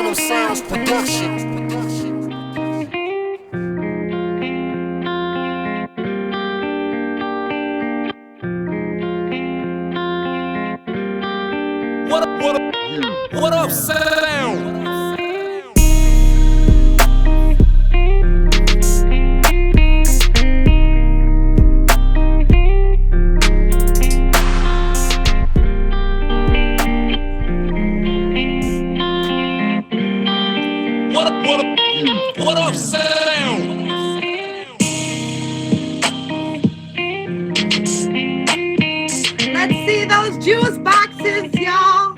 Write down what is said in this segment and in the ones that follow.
Phantom Sounds Production. What up, sound? What up, sound? Let's see those juice boxes, y'all.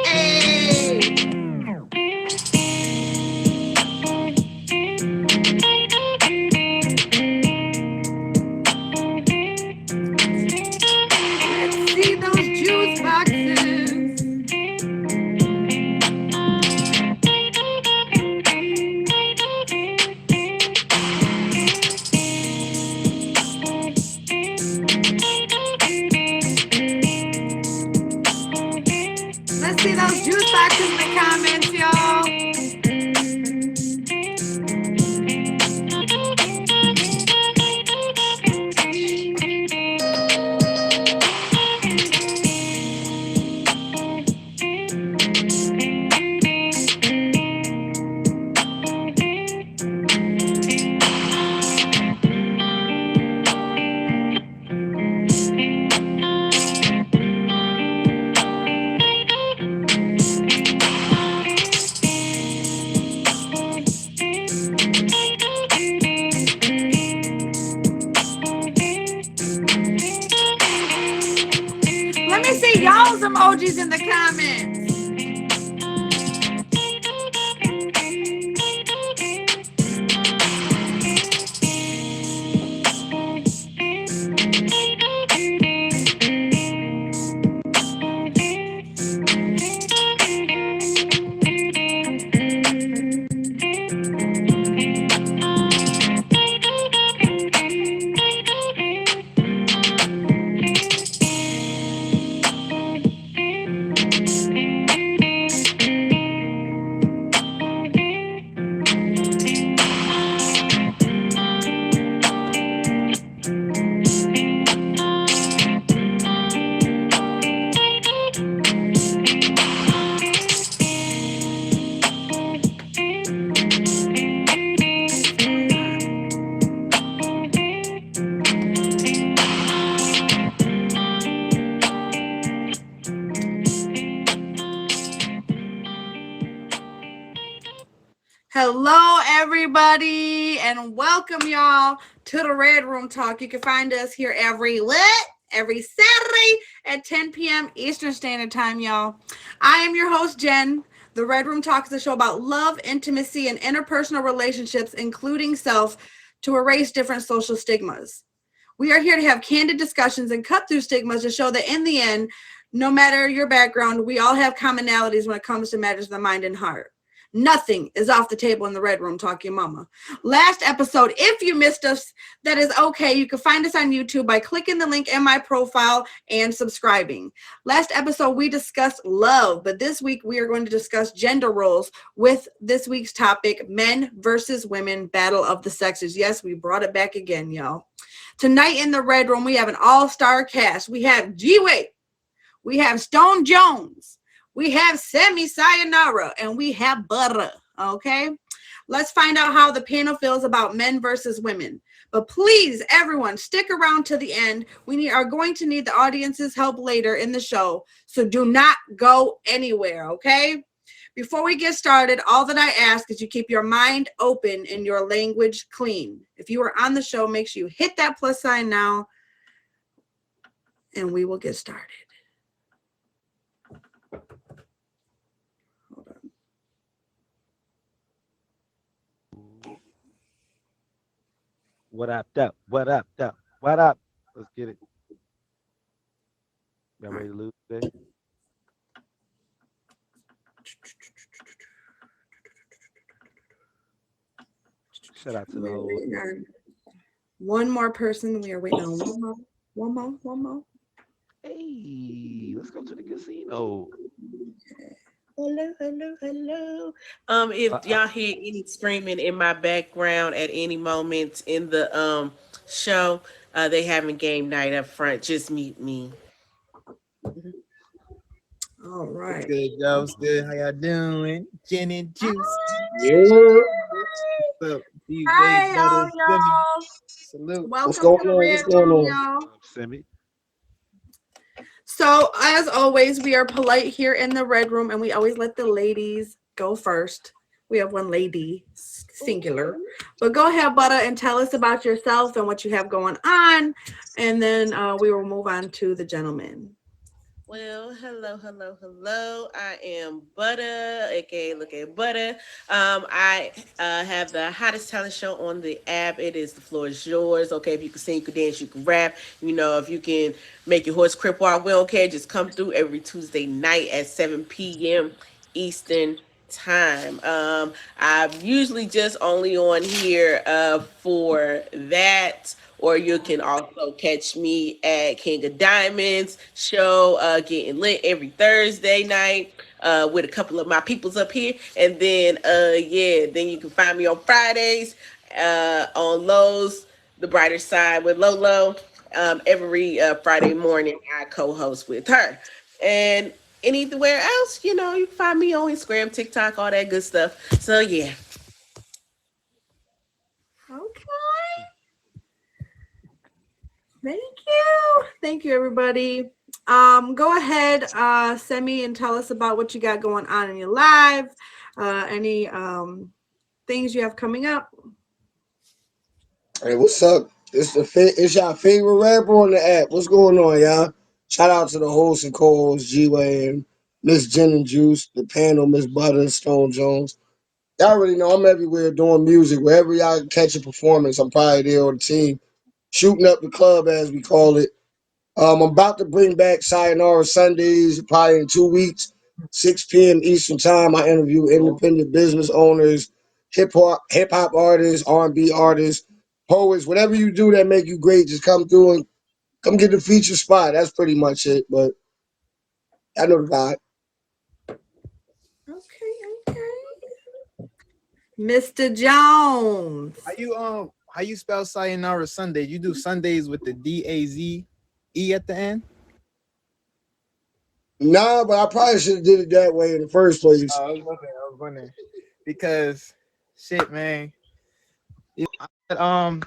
Hey. Let's see those juice boxes. Let's see those juice boxes in the comments, y'all. Let me see y'all's emojis in the comments. Hello, everybody, and welcome y'all to the Red Room Talk. You can find us here every Saturday at 10 p.m. Eastern Standard Time, y'all. I am your host, Jen. The Red Room Talk is a show about love, intimacy, and interpersonal relationships, including self, to erase different social stigmas. We are here to have candid discussions and cut through stigmas to show that in the end, no matter your background, we all have commonalities when it comes to matters of the mind and heart. Nothing is off the table in the Red Room Talk Your Mama. Last episode, if you missed us, that is okay. You can find us on YouTube by clicking the link in my profile and subscribing. Last episode, we discussed love, but this week we are going to discuss gender roles with this week's topic, men versus women, battle of the sexes. Yes, we brought it back again, y'all. Tonight in the Red Room, we have an all-star cast. We have G-Way, we have Stone Jones, we have Semi Sayonara, and we have Butter, okay? Let's find out how the panel feels about men versus women. But please, everyone, stick around to the end. We are going to need the audience's help later in the show, so do not go anywhere, okay? Before we get started, all that I ask is you keep your mind open and your language clean. If you are on the show, make sure you hit that plus sign now, and we will get started. What up, though? What up, though? What up? Let's get it. Y'all ready to lose today? Shout out to the whole One more person. We are waiting on one more. One more. Hey, let's go to the casino. Hello, hello, hello. Uh, If uh, y'all hear any screaming in my background at any moment in the show, they having game night up front. Just mute me. All What's right. good, Joe? What's good? How y'all doing? Gin and juice. Yeah. What's up? DJ Hi, all Butter Slimmy. y'all. Salute. What's Welcome going to the on? What's Red going Room, on? y'all. Semi. So, as always, we are polite here in the Red Room, and we always let the ladies go first. We have one lady, singular. But go ahead, Butter, and tell us about yourself and what you have going on, and then we will move on to the gentleman. Well, hello, hello, hello. I am Butter, aka Look at Butter. I have the hottest talent show on the app. It is The Floor Is Yours. Okay, if you can sing, you can dance, you can rap. You know, if you can make your horse crip walk, we don't care. Just come through every Tuesday night at 7 p.m. Eastern time. I'm usually just only on here for that, or you can also catch me at King of Diamonds show, getting lit every Thursday night with a couple of my peoples up here. And then yeah, then you can find me on Fridays on Lowe's, The Brighter Side with Lolo. Every Friday morning I co-host with her. And anywhere else, you know, you can find me on Instagram, TikTok, all that good stuff. So yeah. Okay. Thank you. Thank you, everybody. Go ahead, Semi, and tell us about what you got going on in your life. Any things you have coming up. Hey, what's up? It's y'all favorite rapper on the app. What's going on, y'all? Shout out to the host and co-host G-Way and Miss Jen and Juice, the panel, Miss Butter and Stone Jones. Y'all already know I'm everywhere doing music. Wherever y'all catch a performance, I'm probably there on the team. Shooting up the club, as we call it. I'm about to bring back Sayonara Sundays probably in 2 weeks, 6 p.m. Eastern Time. I interview independent business owners, hip hop artists, R&B artists, poets, whatever you do that make you great. Just come through and come get the feature spot. That's pretty much it. But I know the vibe. Okay, okay. Mr. Jones. How you spell Sayonara Sunday? You do Sundays with the DAZE at the end? Nah, but I probably should have did it that way in the first place. I was wondering. Because shit, man.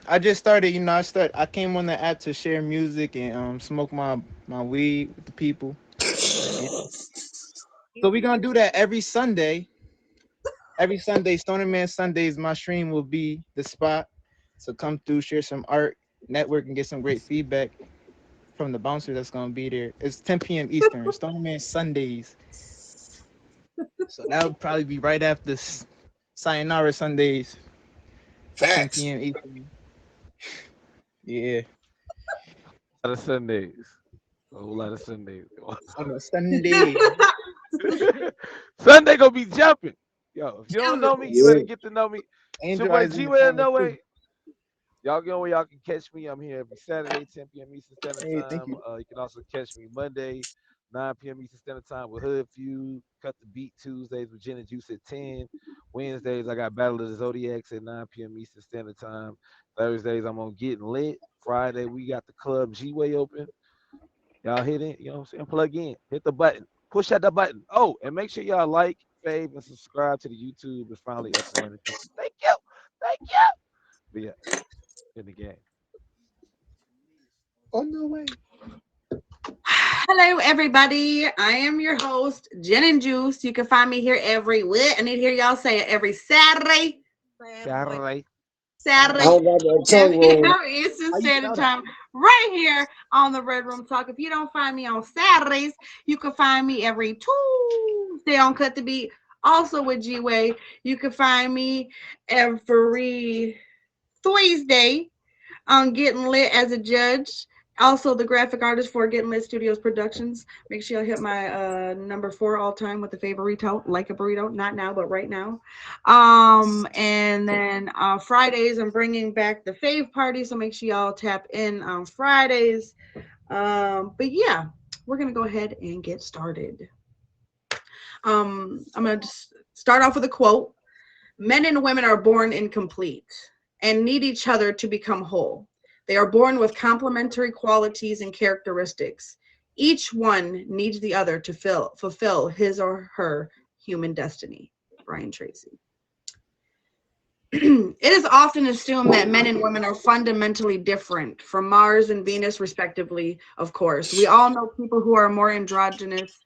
I just started, I came on the app to share music and smoke my weed with the people. And so we're gonna do that every Sunday. Every Sunday, Stoner Man Sundays, my stream will be the spot. So come through, share some art, network, and get some great feedback from the bouncer that's gonna be there. It's 10 p.m. Eastern. Stoner Man Sundays. So that would probably be right after Sayonara Sundays, 10 Facts. p.m. Eastern. Yeah, A lot of Sundays. A whole lot of Sundays. on a Sunday. Sunday gonna be jumping. Yo, if you don't know me, you Yeah. better get to know me. It's your Angel boy Eyes in G the Well comments No too. Way. Y'all go where y'all can catch me. I'm here every Saturday, 10 p.m. Eastern Standard Hey, thank Time. you. You can also catch me Monday, 9 p.m. Eastern Standard Time with Hood Feud. Cut the Beat Tuesdays with Gin and Juice at 10. Wednesdays, I got Battle of the Zodiacs at 9 p.m. Eastern Standard Time. Thursdays, I'm on Getting Lit. Friday, we got the club G-Way open. Y'all hit it, you know what I'm saying? Plug in, hit the button, push at the button. Oh, and make sure y'all like, fave, and subscribe to the YouTube. It's finally up and running. Thank you. Thank you. But yeah, in the game. On the way. Hello, everybody. I am your host, Jen and Juice. You can find me here every what? I need to hear y'all say it every Saturday. Saturday. I Saturday, don't Saturday. got that 10 tongue roll. p.m. Eastern How you Standard spell that? Time, right here on the Red Room Talk. If you don't find me on Saturdays, you can find me every Tuesday on Cut the Beat. Also with G Way, you can find me every Thursday on Getting Lit as a Judge Also, the graphic artist for Getting Lit Studios Productions. Make sure you hit my number 4 all time with the favorito, like a burrito. Not now, but right now. And then Fridays, I'm bringing back the fave party, so make sure y'all tap in on Fridays. But yeah, we're gonna go ahead and get started. I'm gonna just start off with a quote. Men and women are born incomplete and need each other to become whole. They are born with complementary qualities and characteristics. Each one needs the other to fulfill his or her human destiny. Brian Tracy. It is often assumed that men and women are fundamentally different from Mars and Venus, respectively, of course. We all know people who are more androgynous,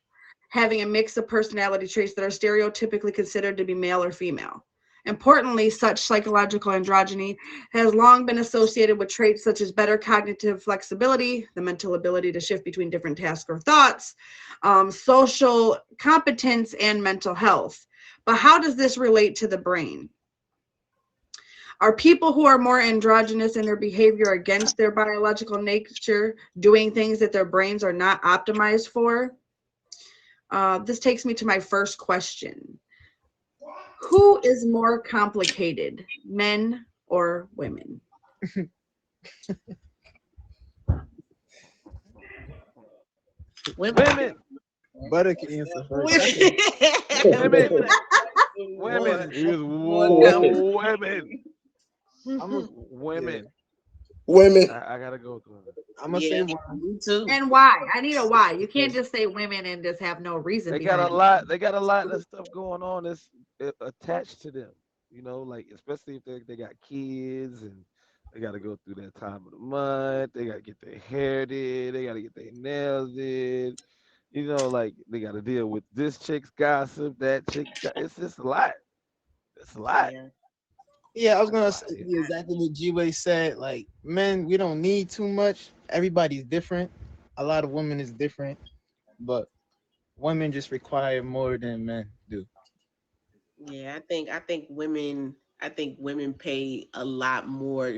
having a mix of personality traits that are stereotypically considered to be male or female. Importantly, such psychological androgyny has long been associated with traits such as better cognitive flexibility, the mental ability to shift between different tasks or thoughts, social competence, and mental health. But how does this relate to the brain? Are people who are more androgynous in their behavior against their biological nature doing things that their brains are not optimized for? This takes me to my first question. Who is more complicated, men or women? Women, Butter can answer first. women, Boy, women. It is Women. women, I'm a, yeah. women. Women. I gotta go with women. I'm gonna say Yeah, one. me too. And why? I need a why. You can't just say women and just have no reason They got a behind it. lot. They got a lot of stuff going on that's attached to them. You know, like especially if they got kids and they got to go through that time of the month. They got to get their hair did. They got to get their nails did. You know, like they got to deal with this chick's gossip, that chick's. It's just a lot. It's a lot. Yeah. Yeah, I was It's a gonna lot. say Yeah. exactly what G-Way said. Like, men, we don't need too much. Everybody's different. A lot of women is different, but women just require more than men do. Yeah, I think women pay a lot more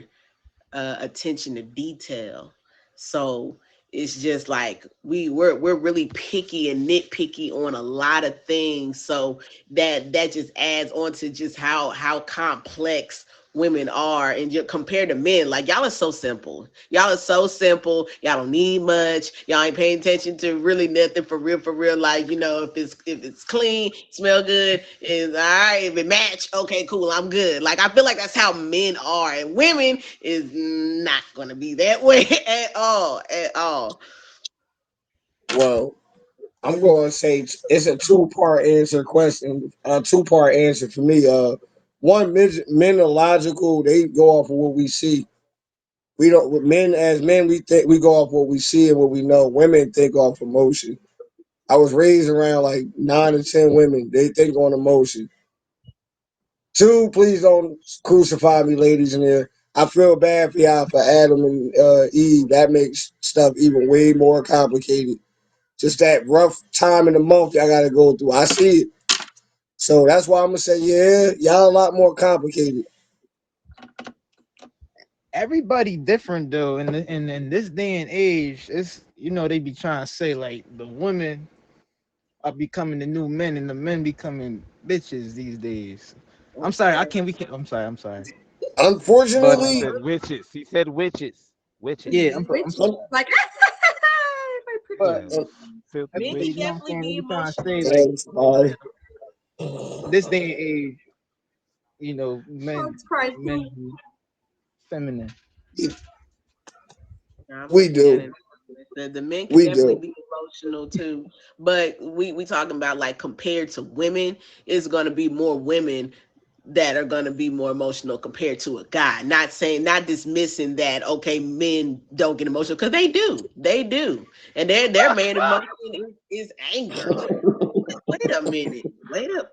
attention to detail. So it's just like we're really picky and nitpicky on a lot of things. So that just adds on to just how complex women are, and just compared to men, like y'all are so simple. Y'all are so simple. Y'all don't need much. Y'all ain't paying attention to really nothing for real. Like, if it's clean, smell good, is all right. If it match, okay, cool, I'm good. Like, I feel like that's how men are, and women is not gonna be that way at all, at all. Well, I'm going to say it's a two-part answer question. A two-part answer for me. One, men are logical. They go off of what we see. We don't. With men, as men, we think we go off what we see and what we know. Women think off emotion. I was raised around like 9 to 10 women. They think on emotion. Two, please don't crucify me, ladies in here. I feel bad for y'all for Adam and Eve. That makes stuff even way more complicated. Just that rough time in the month y'all got to go through. I see it. So that's why I'm gonna say, yeah, y'all a lot more complicated. Everybody different though, in this day and age, it's they be trying to say like the women are becoming the new men and the men becoming bitches these days. I'm sorry, I can't. We can't. I'm sorry. But He Unfortunately, said witches. He said witches. yeah, Witches. I'm Which, sorry. like, my pretty But Yeah. lady. Filthy Men everybody, can witches. what I'm definitely saying? They be be trying to emotional say like too. I'm sorry. this day and age, men Hearts cry men too. be feminine. I'm We with you. do. The men can We definitely do. be emotional too, but we talking about, like, compared to women, it's gonna be more women that are gonna be more emotional compared to a guy. Not dismissing that, okay, men don't get emotional, because they do, and their main emotion is anger. Wait a minute, wait up.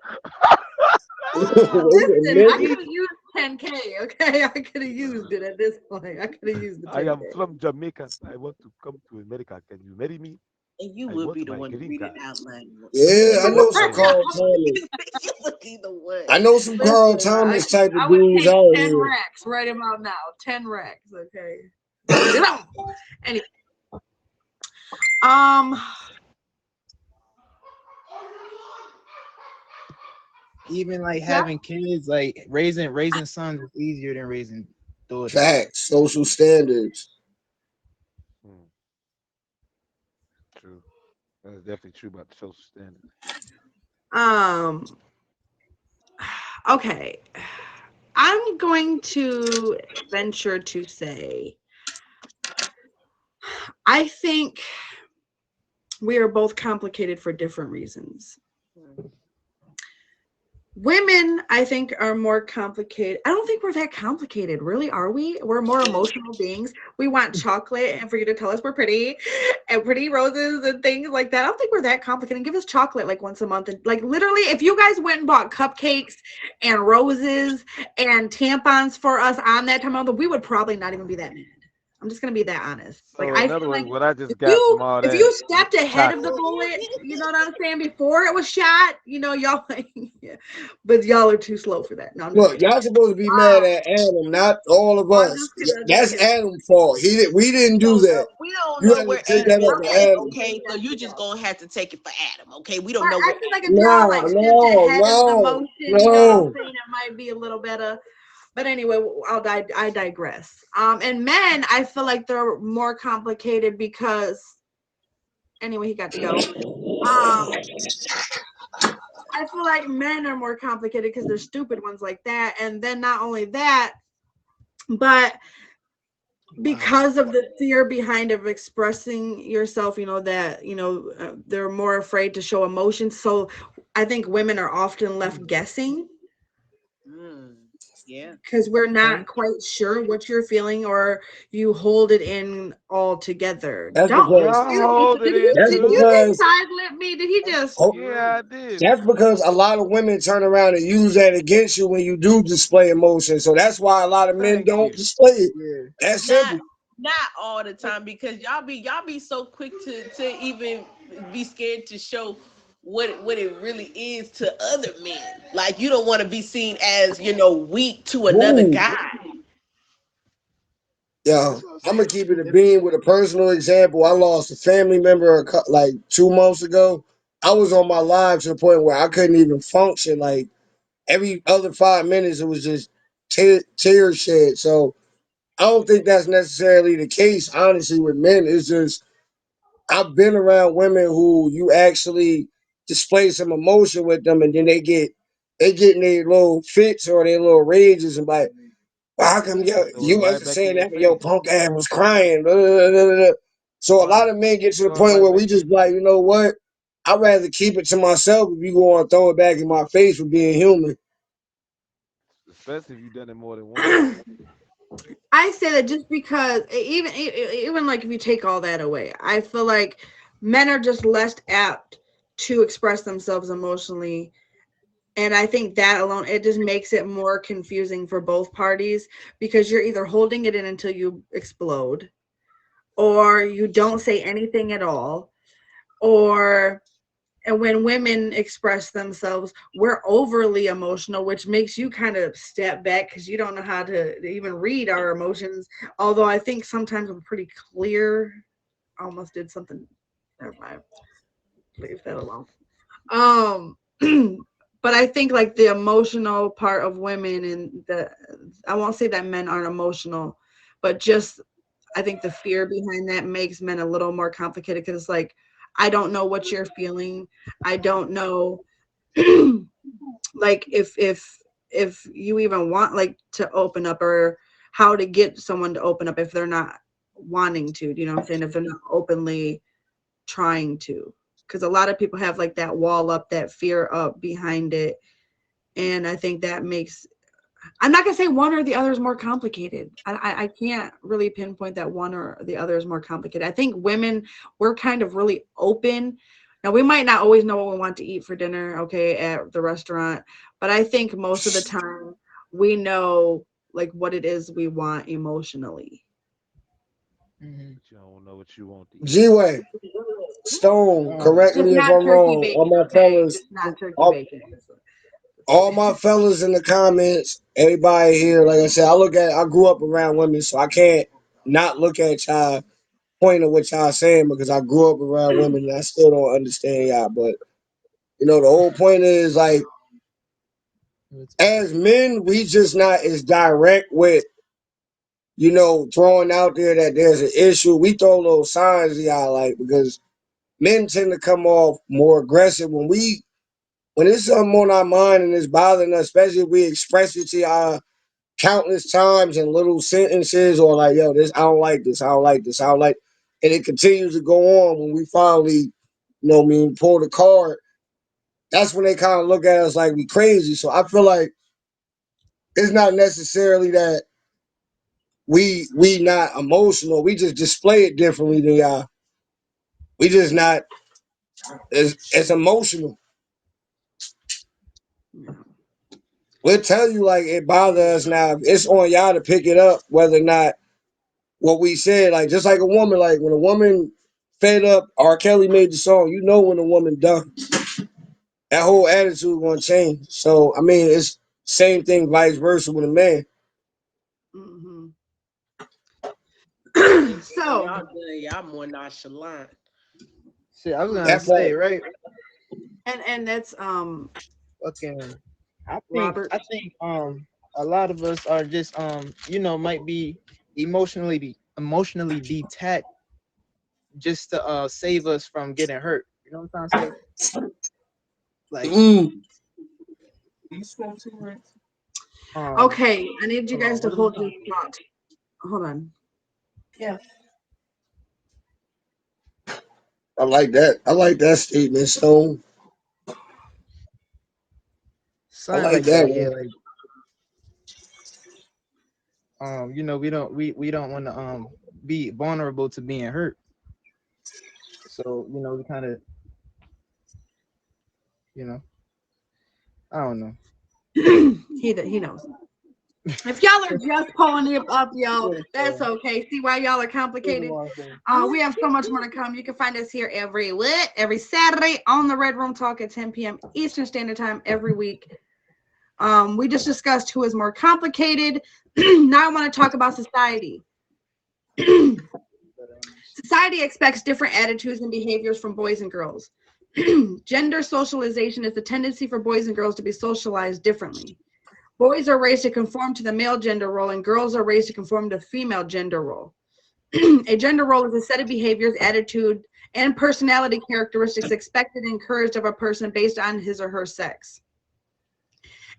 Wait a Listen, I minute. could have used 10K, okay? I could have used it at this point. I could have used the I am 10K. from Jamaica. I want to come to America. Can you marry me? And you I would be want the my one to green read it card. out loud. Yeah, I know some Oh, Carl Thomas. You would be the one. I know some Carl Listen, Thomas type of I would dudes take out 10 here. racks right about now. 10 racks, okay? Write it down. Anyway. Um, Even like yeah. having kids, like raising sons is easier than raising daughters. Facts, social standards. Hmm, true. That's definitely true about the social standards. Um, okay. I'm going to venture to say I think we are both complicated for different reasons. Mm. Women, I think, are more complicated. I don't think we're that complicated, really, are we? We're more emotional beings. We want chocolate and for you to tell us we're pretty and pretty roses and things like that. I don't think we're that complicated. Give us chocolate like once a month. And like literally, if you guys went and bought cupcakes and roses and tampons for us on that time of the, we would probably not even be that mad. I'm just gonna be that honest. Like So I in feel other like words, what I just if got you from all if that, you stepped ahead of the chocolate. bullet, you know what I'm saying, before it was shot, you know, y'all yeah. But y'all are too slow for that. No, I'm just Look, kidding. y'all supposed to be mad Um, at Adam, not all of I'm us. just kidding. I'm just That's kidding. Adam's fault. We didn't do that. We don't You know had to where take Adam that is up to Okay, at, Adam. okay, okay? So yes, you just yes. gonna have to take it for Adam, okay? We don't But know I where feel like if y'all No, like stepped no, ahead of the no, motion, you know what I'm no. saying, it might be a little better. But anyway, I digress. And men, I feel like they're more complicated because anyway, he got to go. Um, I feel like men are more complicated because they're stupid ones like that. And then not only that, but Wow. because of the fear behind of expressing yourself, you know, that, you know, they're more afraid to show emotions. So I think women are often left guessing Mm, yeah. because we're Okay. not quite sure what you're feeling or you hold it in all together. That's Don't because Y'all hold it in that's did you too. just because silent me? Did he just oh, Yeah, I did. that's because a lot of women turn around and use that against you when you do display emotion. So that's why a lot of men Thank don't you. display it. Yeah. That's Not simple. not all the time because y'all be so quick to even be scared to show what it really is to other men. Like you don't want to be seen as, weak to another Ooh, guy. yeah. That's what I'm I'm saying. gonna keep it a beam with a personal example. I lost a family member like 2 months ago. I was on my live to the point where I couldn't even function. Like every other 5 minutes, it was just tear shed. So I don't think that's necessarily the case. Honestly, with men, it's just I've been around women who you actually display some emotion with them, and then they get in their little fits or their little rages and like, well, how come Throw it you right wasn't back in saying your that when your face. punk ass was crying? Blah, blah, blah, blah, blah. So a lot Right. of men get to the Throw it point right where back we in just your be like, face. you know what? I'd rather keep it to myself if you go and throw it back in my face for being human. Especially if you've done it more than once. I say that just because even like if you take all that away, I feel like men are just less apt to express themselves emotionally. And I think that alone, it just makes it more confusing for both parties because you're either holding it in until you explode, or you don't say anything at all, or and when women express themselves, we're overly emotional, which makes you kind of step back because you don't know how to even read our emotions. Although I think sometimes we're pretty clear. I almost did something. Never mind. Leave that alone. Um, but I think like the emotional part of women and I won't say that men aren't emotional, but just I think the fear behind that makes men a little more complicated because it's like I don't know what you're feeling. I don't know like if you even want like to open up or how to get someone to open up if they're not wanting to, you know what I'm saying? If they're not openly trying to. Because a lot of people have like that wall up, that fear up behind it. And I think that makes I'm not gonna say one or the other is more complicated. I can't really pinpoint that one or the other is more complicated. I think women we're kind of really open. Now we might not always know what we want to eat for dinner, okay, at the restaurant, but I think most of the time we know like what it is we want emotionally. Hmm. But you don't know what you want to eat. G-Way, Stone, correct Just me if not I'm turkey wrong. bacon, okay? Just not turkey All, bacon. all my fellas in the comments, everybody here, like I said, I grew up around women, so I can't not look at y'all. point of what y'all saying because I grew up around women and I still don't understand y'all. But the whole point is like as men, we just not as direct with throwing out there that there's an issue. We throw little signs to y'all like because men tend to come off more aggressive when it's something on our mind and it's bothering us, especially if we express it to y'all countless times in little sentences or like, yo, this I don't like this, I don't like this, I don't like, and it continues to go on. When we finally, pull the card, that's when they kind of look at us like we crazy. So I feel like it's not necessarily that we not emotional. We just display it differently than y'all. We just not as emotional. We'll tell you like it bothers us now. It's on y'all to pick it up, whether or not what we said, like just like a woman, like when a woman fed up, R. Kelly made the song, when a woman done, that whole attitude gonna change. So I mean, it's same thing, vice versa with a man. Hmm. Y'all So, done, y'all more nonchalant. Shit, I was gonna That part. say, right? and that's Okay. Robert. I think a lot of us are just might be emotionally detached just to save us from getting hurt. You know what I'm trying to say? Like Mm. Okay, I need you hold guys on, to what are we hold this talking thought. Hold on. I like that. I like that statement, Stone. I something like like that that, yeah, one. like we don't want to be vulnerable to being hurt. So, we kind of, you know, I don't know. He knows. If y'all are just pulling it up, y'all, Yeah, that's okay. See why y'all are complicated. We have so much more to come. You can find us here every Saturday on the Red Room Talk at 10 p.m. Eastern Standard Time every week. We just discussed who is more complicated. Now I want to talk about society. Society expects different attitudes and behaviors from boys and girls. Gender socialization is the tendency for boys and girls to be socialized differently. Boys are raised to conform to the male gender role, and girls are raised to conform to the female gender role. A gender role is a set of behaviors, attitude, and personality characteristics expected and encouraged of a person based on his or her sex.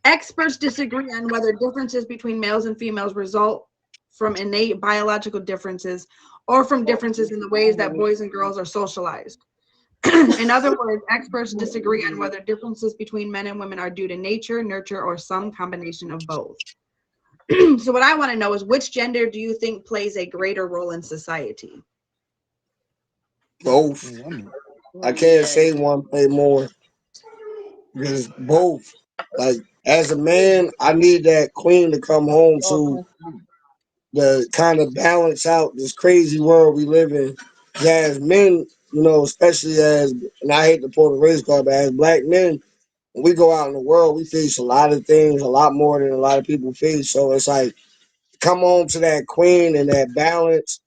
Experts disagree on whether differences between males and females result from innate biological differences or from differences in the ways that boys and girls are socialized. In other words, experts disagree on whether differences between men and women are due to nature, nurture, or some combination of both. So, what I want to know is which gender do you think plays a greater role in society? Both. Woman. I can't Yeah. say one play more because both. Like as a man, I need that queen to come home It's all to comes to me. the kind of balance out this crazy world we live in. As men, especially and I hate to pull the race card, but as black men, when we go out in the world, we face a lot of things, a lot more than a lot of people face. So it's like come home to that queen and that balance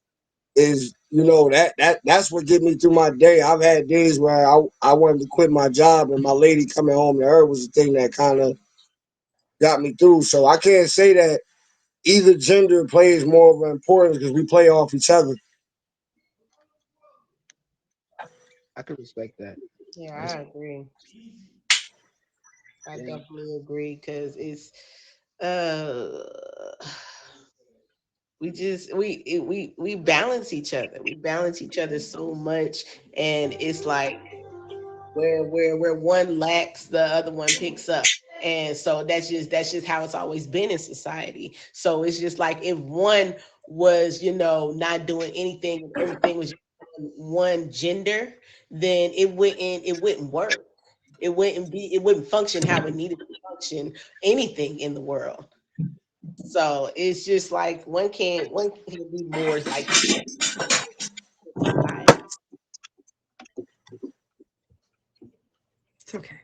is, that's what get me through my day. I've had days where I wanted to quit my job and my lady coming home to her was the thing that kind of got me through. So I can't say that either gender plays more of an importance because we play off each other. I could respect that. Yeah, That's I agree. I yeah. definitely agree because it's uh we just we balance each other. We balance each other so much, and it's like where one lacks, the other one picks up. And so that's just how it's always been in society. So it's just like if one was, not doing anything, everything was one gender, then it wouldn't work. It wouldn't function how it needed to function, anything in the world. So it's just like one can be more like society. It's okay.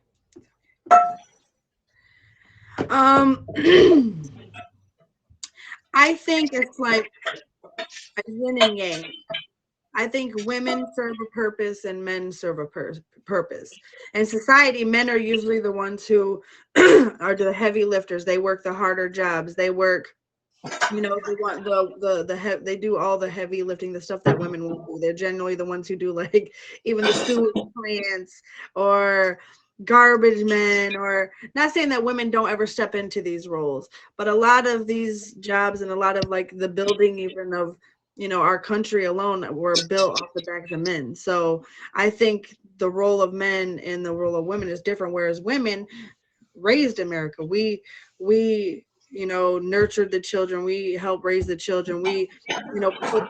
Um, I think it's like a yin and yang. I think women serve a purpose and men serve a purpose. In society, men are usually the ones who are the heavy lifters. They work the harder jobs. They work, they want they do all the heavy lifting, the stuff that women won't do. They're generally the ones who do like even the sewage plants or garbage men, or not saying that women don't ever step into these roles, but a lot of these jobs and a lot of like the building even of our country alone were built off the backs of men. So I think the role of men and the role of women is different, whereas women raised America. We nurtured the children. We helped raise the children. We put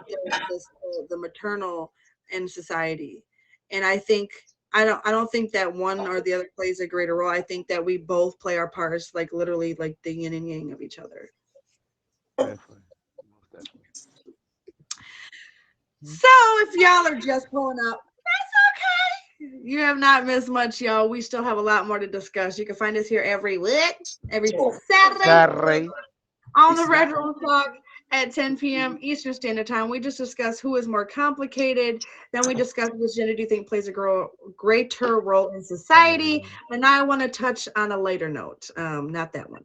the maternal in society. And I think I don't think that one or the other plays a greater role. I think that we both play our parts, like literally like the yin and yang of each other. Definitely. Most definitely. So if y'all are just pulling up, that's okay. You have not missed much, y'all. We still have a lot more to discuss. You can find us here every what? Every Saturday Sorry. on the Red Room Talk at 10 p.m. Eastern Standard Time. We just discuss who is more complicated. Then we discuss which gender do you think plays a greater role in society. And now I want to touch on a later note, not that one.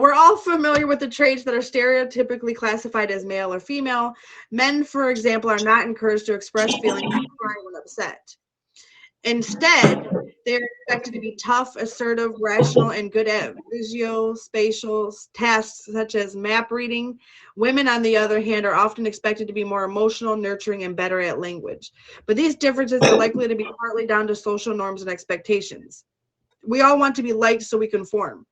We're all familiar with the traits that are stereotypically classified as male or female. Men, for example, are not encouraged to express feelings or cry when upset. Instead, they're expected to be tough, assertive, rational, and good at visual-spatial tasks such as map reading. Women, on the other hand, are often expected to be more emotional, nurturing, and better at language. But these differences are likely to be partly down to social norms and expectations. We all want to be liked, so we conform.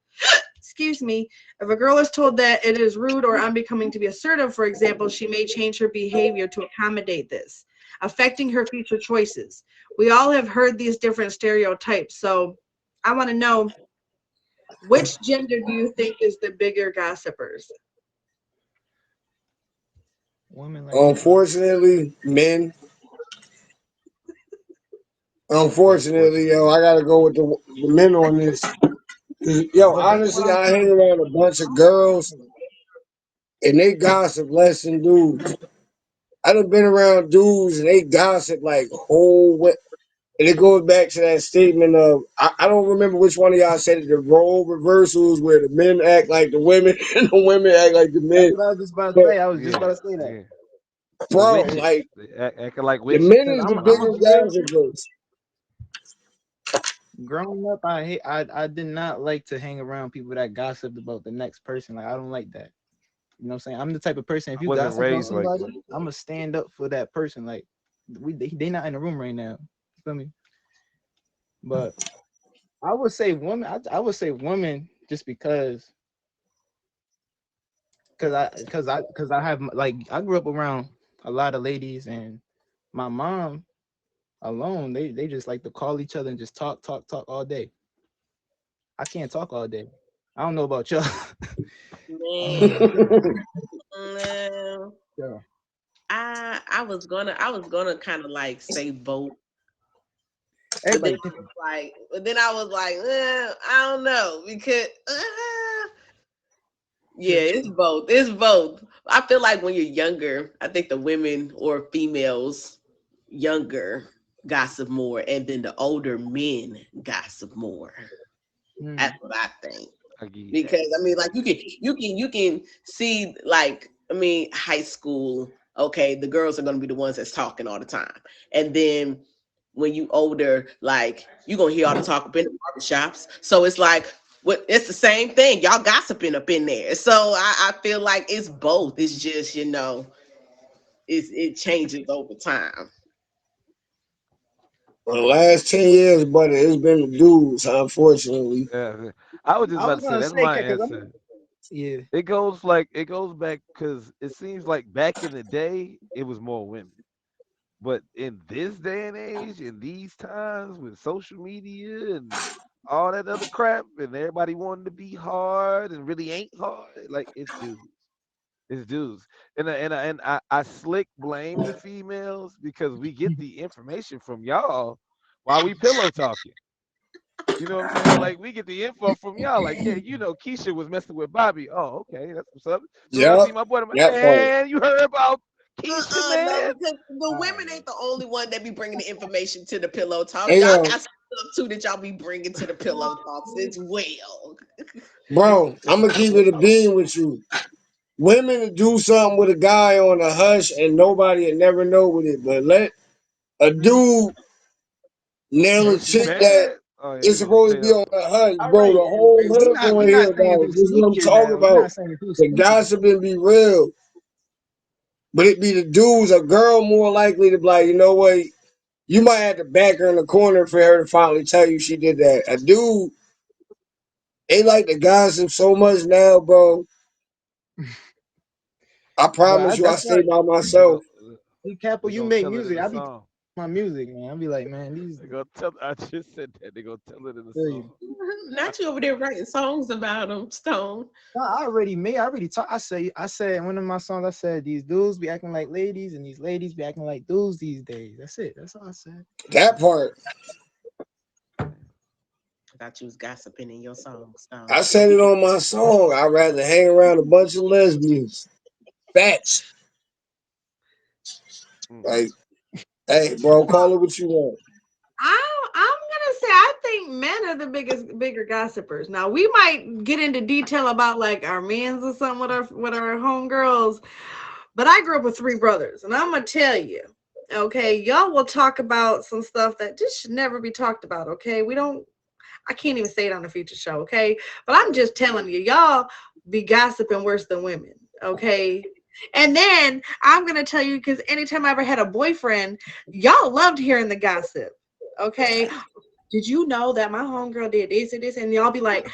Excuse me. If a girl is told that it is rude or unbecoming to be assertive, for example, she may change her behavior to accommodate this, affecting her future choices. We all have heard these different stereotypes. So I want to know, which gender do you think is the bigger gossipers? Women like to gossip. Unfortunately, men. Unfortunately, yo, Unfortunately. I gotta go with the men on this. 'Cause, yo, But that's what honestly, I'm I hang saying. around a bunch of girls and they gossip less than dudes. I done been around dudes and they gossip like whole what. And it goes back to that statement of I don't remember which one of y'all said it, the role reversals where the men act like the women and the women act like the That's men. what I was just about to But say. I was just Yeah. about to say that. Yeah. The bro, witches. like They acting like the witches. men Cause is the I'm gonna biggest be real. gossipers. Growing up, I did not like to hang around people that gossiped about the next person. Like I don't like that. You know what I'm saying? I'm the type of person, if I you wasn't gossip about raised like somebody, that. I'm gonna stand up for that person. Like they not in the room right now. You feel me? But I would say women. I would say women just because I have like I grew up around a lot of ladies, and my mom alone, they just like to call each other and just talk all day. I can't talk all day. I don't know about y'all. I don't know Man, about y'all. man, Yeah. I was gonna kind of like say both, but then Everybody I think was like, I don't know because yeah, it's both. It's both. I feel like when you're younger, I think the women or females younger gossip more, and then the older men gossip more. hmm, That's what I think. I get that. Because I mean, like you can see like I mean, high school. Okay, the girls are gonna be the ones that's talking all the time, and then when you older, like you gonna hear all the talk up in the barbershops. So it's like what it's the same thing. Y'all gossiping up in there. So I feel like it's both. It's just it changes over time. For the last 10 years, but it's been the dudes, unfortunately. Yeah. I was just I about was to say gonna that's say my because answer. yeah, It goes back because it seems like back in the day it was more women. But in this day and age, in these times with social media and all that other crap, and everybody wanting to be hard and really ain't hard, like it's dudes. It's dudes. And I slick blame the females because we get the information from y'all while we pillow talking. You know what I'm saying? Like we get the info from y'all. Like, yeah, Keisha was messing with Bobby. Oh, okay, that's what's up. Soon as I Yep, see my boy, I'm like, that part. man, you heard about Keisha, No, man. because the Oh, women ain't the only one that be bringing the information to the pillow talk. Hey, Y'all yo, got some stuff too that y'all be bringing to the pillow talks as well. bro, I'm gonna keep it a bean with you. Women to do something with a guy on a hush and nobody would never know with it, but let a dude nail a oh, she chick that bad. Oh yeah, is you gonna supposed to say be on the hush, All bro. The right, whole we hood not gonna we hear not saying about it. who's This is what I'm sneaking talking now. We're about. not saying who's The sneaking. gossiping be real, but it be the dudes. A girl more likely to be like, you know what? You might have to back her in the corner for her to finally tell you she did that. A dude, they like to gossip so much now, bro. I promise you, I That's why stay by they go myself. see Capo, they you gonna make tell it in music. the I be song. my music, man. I be like, man, these They gonna tell. I just said that they gonna tell it in the feel you. song. Not you over there writing songs about them, Stone. No, I already talked. I said in one of my songs, I said these dudes be acting like ladies and these ladies be acting like dudes these days. That's it. That's all I said. That part, I thought you was gossiping in your song, I Stone. said it on my song. I'd rather hang around a bunch of lesbians. Facts. Mm. Like, hey, bro, call it what you want. I'm gonna say I think men are the bigger gossipers. Now we might get into detail about like our men's or something with our homegirls, but I grew up with three brothers, and I'm gonna tell you, okay, y'all will talk about some stuff that just should never be talked about. Okay, we don't. I can't even say it on a future show. Okay, but I'm just telling you, y'all be gossiping worse than women. Okay. And then I'm gonna tell you because anytime I ever had a boyfriend, y'all loved hearing the gossip. Okay, did you know that my homegirl did this and this? And y'all be like,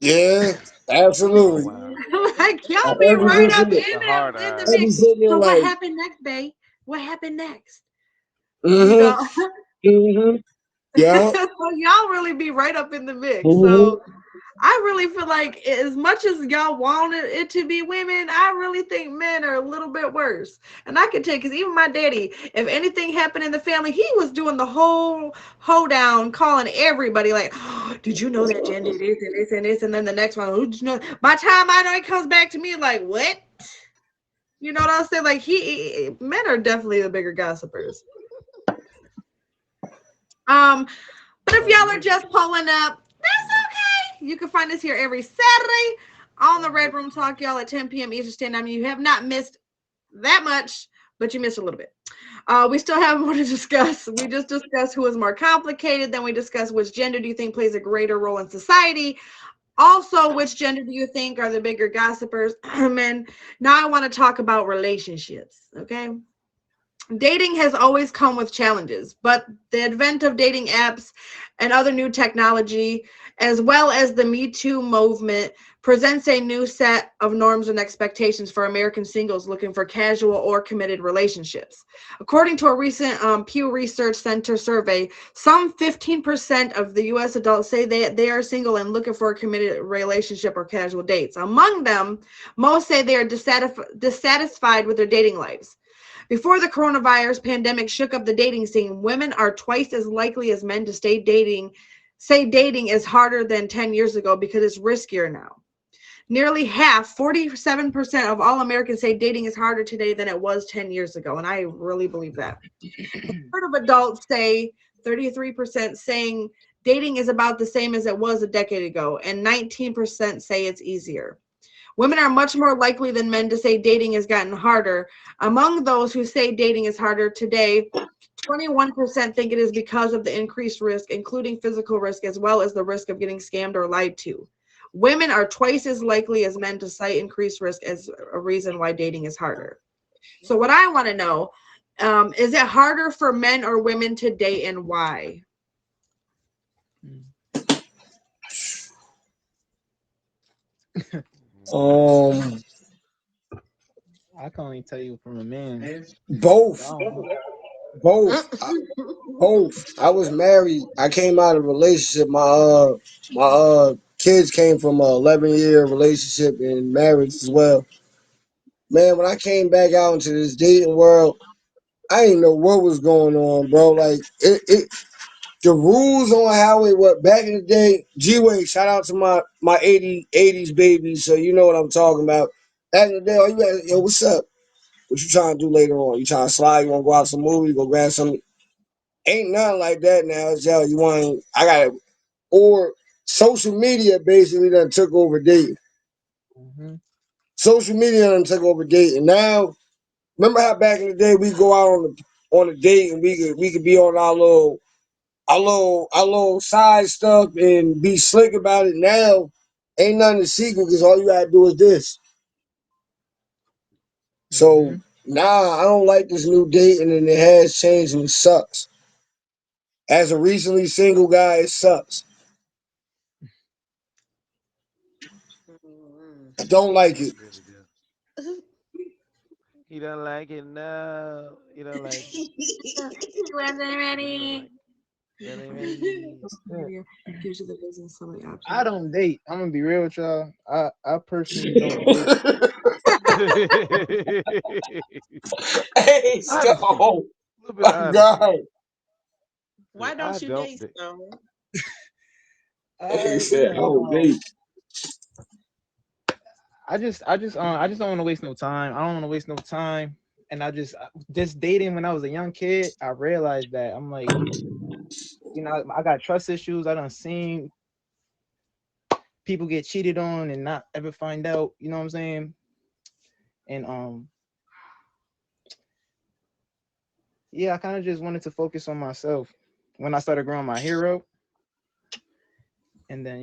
Yeah, Oh absolutely. wow, like y'all be right up 100%. that's a hard in the eye. I be mix. sitting there So what like, happened next, babe? What happened next? You mm-hmm, know, mm-hmm, yeah, so y'all really be right up in the mix. mm-hmm. So I really feel like as much as y'all wanted it to be women, I really think men are a little bit worse. And I can tell you, because even my daddy, if anything happened in the family, he was doing the whole hoedown, calling everybody like, oh, did you know that Jen did this and this and this? And then the next one, who did you know? By the time I know it comes back to me, like, what? You know what I'm saying? Like men are definitely the bigger gossipers. Um, but if Sorry, y'all you are hear me? just pulling up, that's okay. You can find us here every Saturday on the Red Room Talk, y'all, at 10 p.m. Eastern Standard Time. You have not missed that much, but you missed a little bit. We still have more to discuss. We just discussed who is more complicated. Then we discussed which gender do you think plays a greater role in society. Also, which gender do you think are the bigger gossipers? And now I want to talk about relationships. Okay. Dating has always come with challenges, but the advent of dating apps and other new technology, as well as the Me Too movement, presents a new set of norms and expectations for American singles looking for casual or committed relationships. According to a recent Pew Research Center survey, some 15% of the U.S. adults say they are single and looking for a committed relationship or casual dates. Among them, most say they are dissatisfied with their dating lives. Before the coronavirus pandemic shook up the dating scene, women are twice as likely as men to say dating is harder than 10 years ago because it's riskier now. Nearly half, 47% of all Americans say dating is harder today than it was 10 years ago. And I really believe that. A third of adults say 33% saying dating is about the same as it was a decade ago, and 19% say it's easier. Women are much more likely than men to say dating has gotten harder. Among those who say dating is harder today, 21% think it is because of the increased risk, including physical risk, as well as the risk of getting scammed or lied to. Women are twice as likely as men to cite increased risk as a reason why dating is harder. So, what I want to know is it harder for men or women to date and why? Um, I can only tell you from a man. I both, don't know. both, both. I was married. I came out of a relationship. My kids came from a 11-year relationship and marriage as well. Man, when I came back out into this dating world, I didn't know what was going on, bro. Like it the rules on how it was back in the day. G-Way, shout out to my 80s babies, so you know what I'm talking about. Back in the day, all you got, yo, what's up? What you trying to do later on? You trying to slide? You want to go out some movie? Go grab some? Ain't nothing like that now. It's yo, you want? I got it. Or social media basically done took over dating. Mm-hmm. Social media done took over dating. Now, remember how back in the day we go out on a date and we could be on our little side stuff and be slick about it. Now, ain't nothing secret because all you gotta do is this. So Mm-hmm. nah, I don't like this new dating and it has changed and it sucks. As a recently single guy, it sucks. Mm. I don't like it. Really do. He don't like it now. He don't like it. Wasn't He don't ready. like it. Really, really. Yeah. Gives you the business so many I options. don't date. I'm gonna be real with y'all. I personally don't date. Hey, Honesty. Stone. A little bit My of honesty. God. Why I don't you don't date, think. Stone? He You said, know, "Oh, date." I just don't want to waste no time. I don't want to waste no time. And just dating when I was a young kid, I realized that I'm like, I got trust issues. I done seen people get cheated on and not ever find out. You know what I'm saying? And yeah, I kind of just wanted to focus on myself when I started growing my hero. And then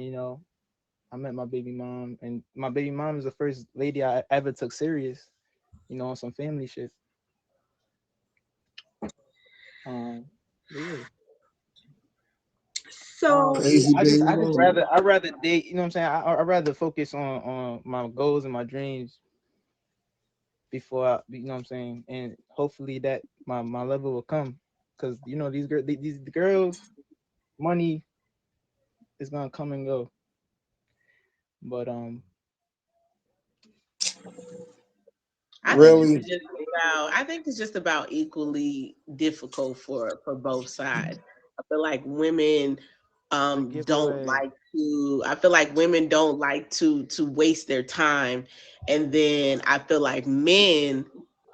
I met my baby mom, and my baby mom is the first lady I ever took serious. On some family shit. But yeah. So Crazy I just baby I just mom. rather date. You know what I'm saying? I rather focus on my goals and my dreams before you know what I'm saying, and hopefully that my level will come, because these girls, money is gonna come and go, but I I don't think know. this Really? is just about. I think it's just about equally difficult for both sides. I feel like women The don't giveaway. like to. I feel like women don't like to waste their time, and then I feel like men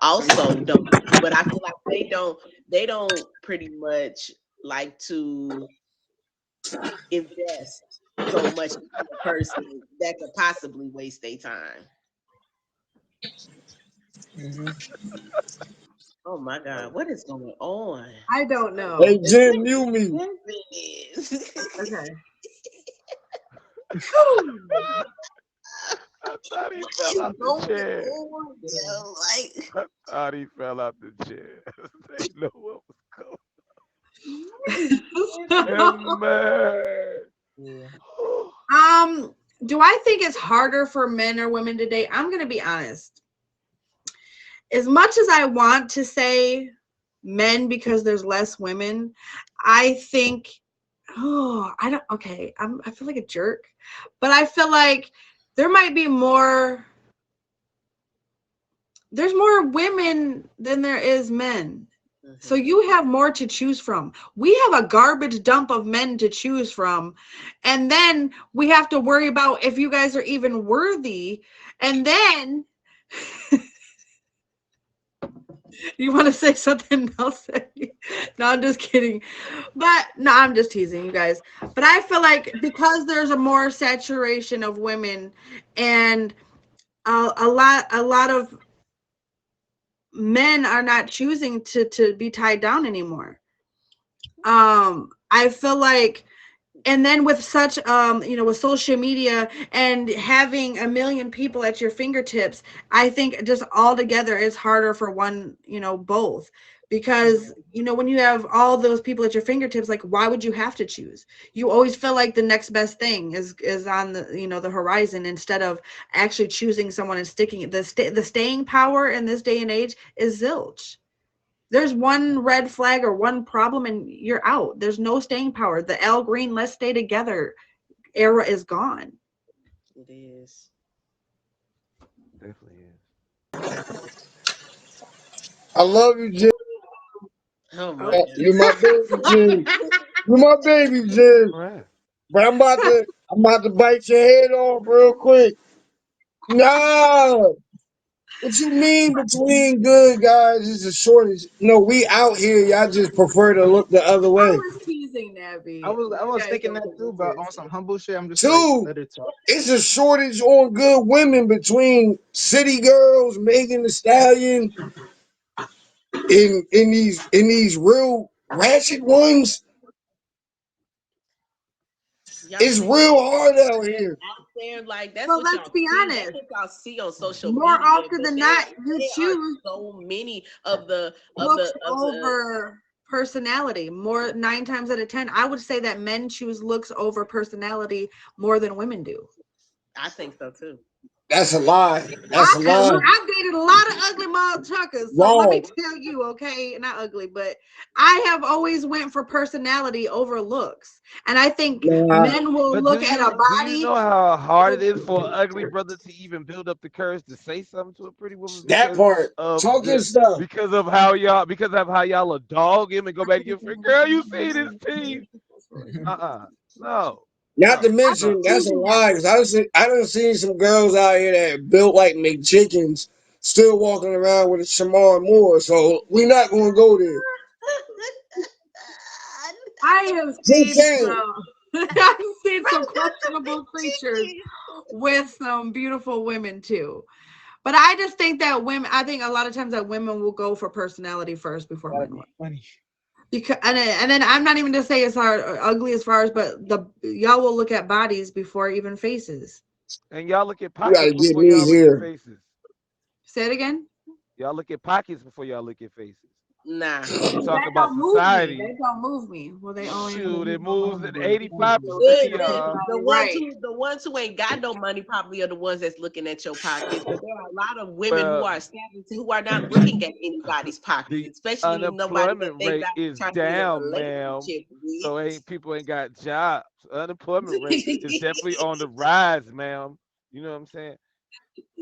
also don't. But I feel like they don't pretty much like to invest so much into a person that could possibly waste their time. Hmm. Oh my Oh, God, what is going on? I don't Hey, know. It's Jim, mute me. goodness. Okay. I thought he What fell is out the going chair. on? Yo? Like, I thought he fell out the chair. They know what was coming. what is And man. Yeah. um, do I think it's harder for men or women to date? I'm gonna be honest. As much as I want to say men because there's less women, I think I don't okay, I feel like a jerk, but I feel like there might be more there's more women than there is men. So Mhm. you have more to choose from. We have a garbage dump of men to choose from. And then we have to worry about if you guys are even worthy. And then you want to say something else? No, I'm just kidding. But no, I'm just teasing you guys. But I feel like because there's a more saturation of women and a lot of men are not choosing to be tied down anymore. I feel like, and then with such with social media and having a million people at your fingertips, I think just all together it's harder for one, both, because when you have all those people at your fingertips, like, why would you have to choose? You always feel like the next best thing is on the horizon, instead of actually choosing someone and sticking. The staying power in this day and age is zilch. There's one red flag or one problem and you're out. There's no staying power. The Al Green "let's stay together" era is gone. It is. Definitely is. I love you, Jim. Oh my Oh. You're my baby, Jim. God. You're my baby, Jim. All right. But I'm about to bite your head off real quick. No. What you mean between good guys is a shortage? No, we out here. Y'all just prefer to look the other I way. was teasing I Nabby. was I You was guys thinking don't that take too, me but on some seriously. humble shit, I'm just like, Two, let her talk. it's a shortage on good women between city girls, Megan the Stallion, in these real ratchet ones. Y'all It's see real hard out here. out there, like that's Well, what let's y'all be see. That's honest. what y'all see on social More media. often But than there, not, you there are choose so many of the looks over personality. More 9 times out of 10, I would say that men choose looks over personality more than women do. I think so too. That's a lie. That's a lie. I've dated a lot of ugly motherfuckers, so let me Wrong. tell you, okay, not ugly, but I have always went for personality over looks, and I think Nah, men will But look at a do you body. know how hard it is for an ugly brother to even build up the courage to say something to a pretty woman that part. of Talk your the stuff. because of how y'all a dog him and go back to your friend? Girl, you see this teeth? No, Not to no, I've been no. mention, that's a choosing that. lie. Cause I done seen some girls out here that built like McChickens, still walking around with a Shamar Moore. So we not gonna go there. I have Just seen saying. some. I've seen some Big questionable creatures chicken. with some beautiful women too. But I just think that women. I think a lot of times that women will go for personality first before Gotta men be will. funny. Because and then I'm not even to say as hard ugly as far as, but the y'all will look at bodies before even faces. And y'all look at You gotta pockets get before me y'all look at here. faces. Say it again. Y'all look at pockets before y'all look at faces. Nah. When we talk That about don't move me. society, That don't move me. Well, they only shoot, it move moves at me. 85% of y'all. The ones Right. who ain't got no money probably are the ones that's looking at your pockets. But there are a lot of women who Well, are established who are not looking at anybody's pockets, the especially nobody that unemployment they rate got is trying to be in a down, ma'am. relationship So ain't people ain't got jobs. Unemployment rate is with. definitely on the rise, ma'am. You know what I'm saying?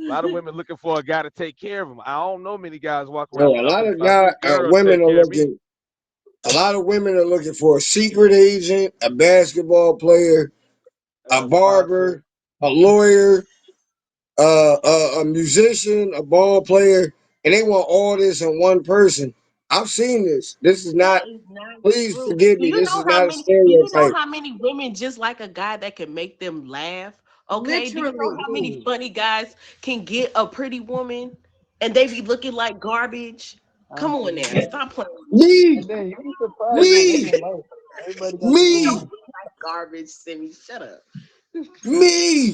A lot of women looking for a guy to take care of them. I don't know many guys walk So around a saying I'm lot finna of find me guy, a girl to women take are care of me. looking. A lot of women are looking for a secret agent, a basketball player, a A barber, sponsor. a lawyer, a musician, a ball player, and they want all this in one person. I've seen this. This is That not. is not Please true. forgive me. This is not a Do you know stereotype. how many women just like a guy that can make them laugh? Okay. Do you know Literally. how many funny guys can get a pretty woman and they be looking like garbage? Come on now. Absolutely. Stop playing with me. Me, And then you be surprised what me, women like. Everybody got their Don't me, own. look like garbage, Simi. Shut up. me.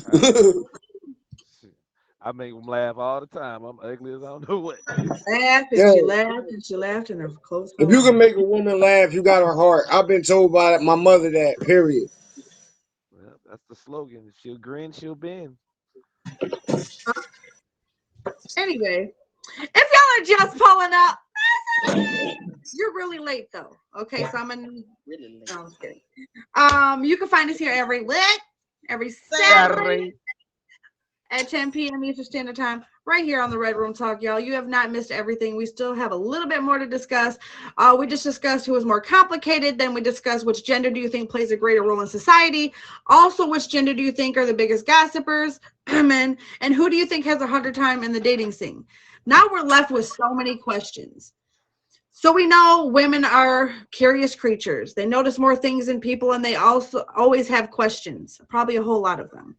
Shit. I make them laugh all the time. I'm ugly as I don't know what. Laughed and she Yo, laughed and she laughed and her closed her if you can eyes. make a woman laugh, you got her heart. I've been told by my mother that. Period. Well, that's the slogan. If she'll grin, she'll bend. Anyway, if y'all are just pulling up, you're really late though. Okay, so I'm gonna. Really No, late. I'm just kidding. You can find us here every Saturday Saturday. at 10 p.m. Eastern Standard Time, right here on the Red Room Talk, y'all. You have not missed everything. We still have a little bit more to discuss. We just discussed who is more complicated. Then we discussed which gender do you think plays a greater role in society. Also, which gender do you think are the biggest gossipers? Men. And who do you think has a harder time in the dating scene? Now we're left with so many questions. So we know women are curious creatures. They notice more things in people and they also always have questions, probably a whole lot of them.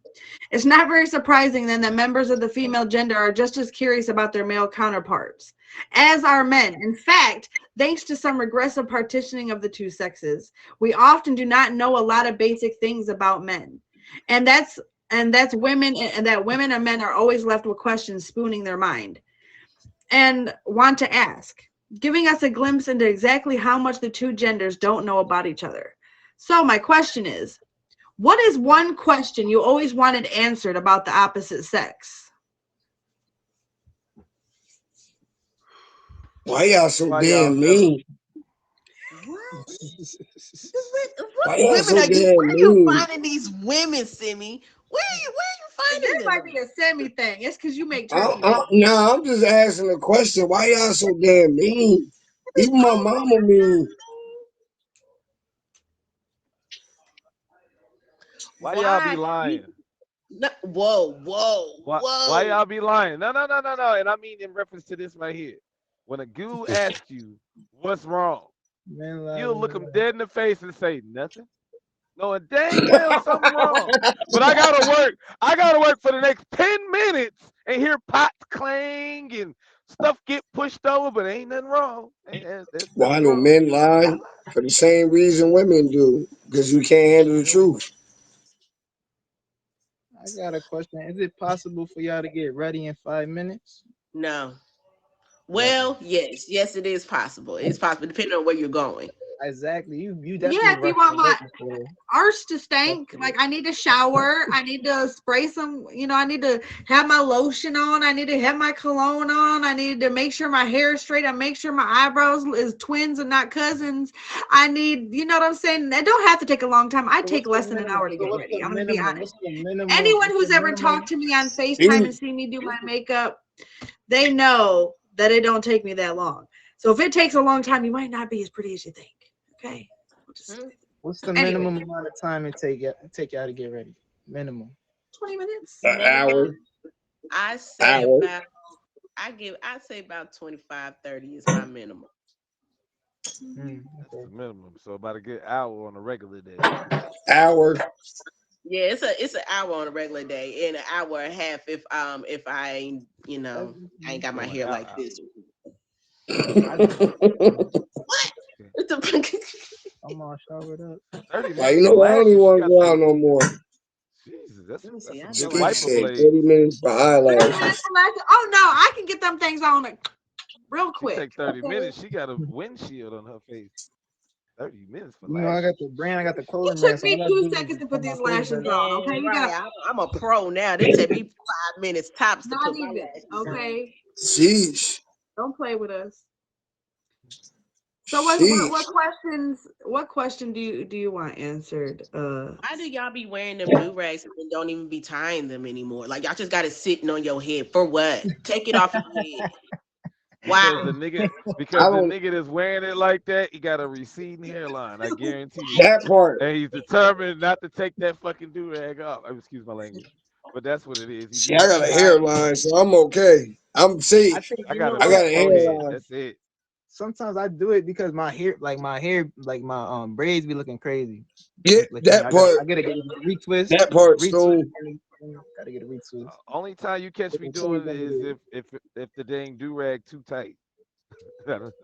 It's not very surprising then that members of the female gender are just as curious about their male counterparts, as are men. In fact, thanks to some regressive partitioning of the two sexes, we often do not know a lot of basic things about men. And that's women, and that women and men are always left with questions spooning their mind and want to ask, giving us a glimpse into exactly how much the two genders don't know about each other. So my question is, what is one question you always wanted answered about the opposite sex? Why y'all so Why y'all damn never? mean? What? Why What y'all women so are you? damn Where are you mean? finding these women, Simi? Where are you That finding might them? be a semi thing. It's because you make turkey bacon. Nah, I'm just asking a question. Why y'all so damn mean? Even my Oh, mama mean. Why y'all be why? lying? No, whoa, whoa, Why whoa. y'all be lying? No, no, no, no, no. And I mean in reference to this right here. When a goo asks you what's wrong, Men lie, you'll look women them lie. dead in the face and say nothing. Knowing dang well something wrong. But I gotta work. I gotta work for the next 10 minutes and hear pots clang and stuff get pushed over, but ain't nothing wrong. There's Why nothing do wrong. men lie? For the same reason women do, because you can't handle the Hmm. truth. I got a question. Is it possible for y'all to get ready in 5 minutes? No. Never. Well, yes, yes, it is possible. It's possible, depending on where you're going. Exactly. You Yeah, definitely if you rush want to my work before. arse to stink, like I need to shower, I need to spray some, I need to have my lotion on, I need to have my cologne on, I need to make sure my hair is straight, I make sure my eyebrows is twins and not cousins. I need, you know what I'm saying? That don't have to take a long time. I So take what's the less than an minimum? hour to So get what's ready. the I'm gonna be minimum? honest. What's the minimum? Anyone What's who's the ever talked minimum? to me on FaceTime Even and seen me do my makeup, they know that it don't take me that long. So if it takes a long time, you might not be as pretty as you think. Okay. Hmm? What's the Anyway, minimum amount of time it take y'all to get ready? Minimum. 20 minutes. an Minimum, hour, I say hour, about, I say about 25, 30 is my minimum. That's Okay. the minimum. So about a good hour on a regular day. hour. Yeah, it's an hour on a regular day and an hour and a half if I ain't, I ain't got my Oh, hair like this. I just What? okay. It's a- I'm all showered up. 30 Like, you minutes for know, I don't even lashes. She want to got go out some. no more. Jesus, that's Let me see. that's I some know big I She got wiper said some. 30 blades. minutes for 30 minutes eyelashes. for lashes. Oh no, I can get them things on it real She quick. take 30 Okay. minutes. She got a windshield on her face. 30 minutes for You know, I got lashes. the brand, I got the It clothing brand, took so all me I two do is seconds to put put my these clothes lashes right. on. Man, Okay, you right. got I'm a pro now. They take me 5 minutes tops to not put my even. lashes on. Okay, Sheesh. don't play with us. So what Sheesh. questions? What question do you want answered? Why do y'all be wearing them do rags and don't even be tying them anymore? Like y'all just got it sitting on your head for what? Take it off your head. Because Wow. the nigga I because the don't, nigga that's wearing it like that, he got a receding hairline. I guarantee you. that part. And he's determined not to take that fucking do rag off. Excuse my language. But that's what it is. He See, be I having got a tight. hairline, so I'm okay. I'm I safe. think I you got know a I what? got big a forehead. hairline. That's it. Sometimes I do it because my hair, like my braids be looking crazy. Yeah, Like that part. I gotta get a retwist, That part, retwist, Stone. and gotta get a retwist. Only time you catch me What you doing it gonna is do? if the dang do rag too tight.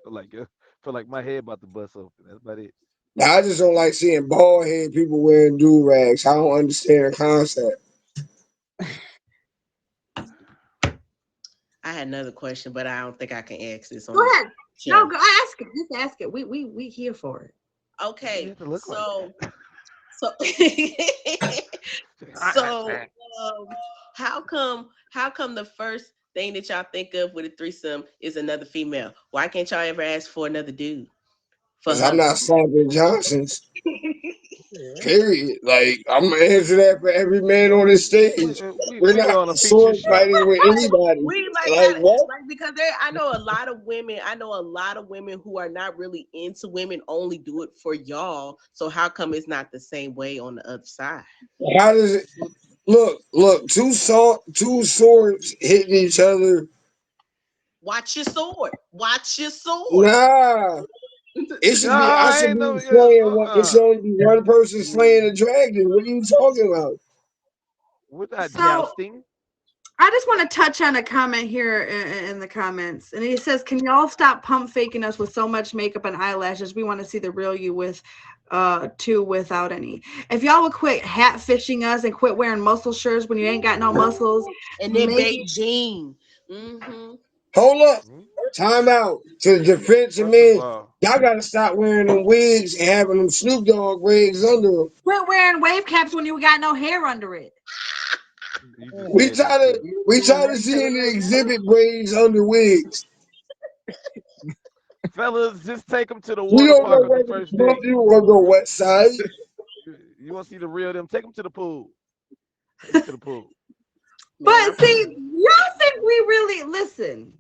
like feel like my head about to bust open. That's about it. Now, I just don't like seeing bald head people wearing do rags. I don't understand the concept. I had another question, but I don't think I can ask this Go on the ahead. No, show. go ask it. Just ask it. We here for it. Why you Okay, have to look like that? so so um, how come the first thing that y'all think of with a threesome is another female? Why can't y'all ever ask for another dude for Because I'm her? not slapping Johnsons. Yeah. Period. Like, I'm gonna answer that for every man on this stage. We're We not on a feature sword show. fighting with anybody. We like Like, got it, what? like because there. I know a lot of women. I know a lot of women who are not really into women. Only do it for y'all. So how come it's not the same way on the other side? How does it look? Two swords hitting each other. Watch your sword. Watch your sword. Nah. It should be. I Nah, should ain't be no slaying one. It should only be one person slaying a dragon. What are you talking about? we're not So jousting. I just want to touch on a comment here in the comments, and he says, "Can y'all stop pump faking us with so much makeup and eyelashes? We want to see the real you with, too, without any. If y'all would quit hat fishing us and quit wearing muscle shirts when you ain't got no muscles, And then make Beijing. Mm-hmm. Hold up. Hmm? Time out. To the defense of First of men, all, y'all gotta stop wearing them wigs and having them Snoop Dogg wigs under them. quit wearing wave caps when you got no hair under it. you just We said try that to too. we Doing try that to because see of in the right now? exhibit braids under wigs. Fellas, just take them to the We water don't know park on the whether to first pump date. you or go west side. You want to see the real them? Take them to the pool. Take them to the pool. Man, But see, y'all think we really listen?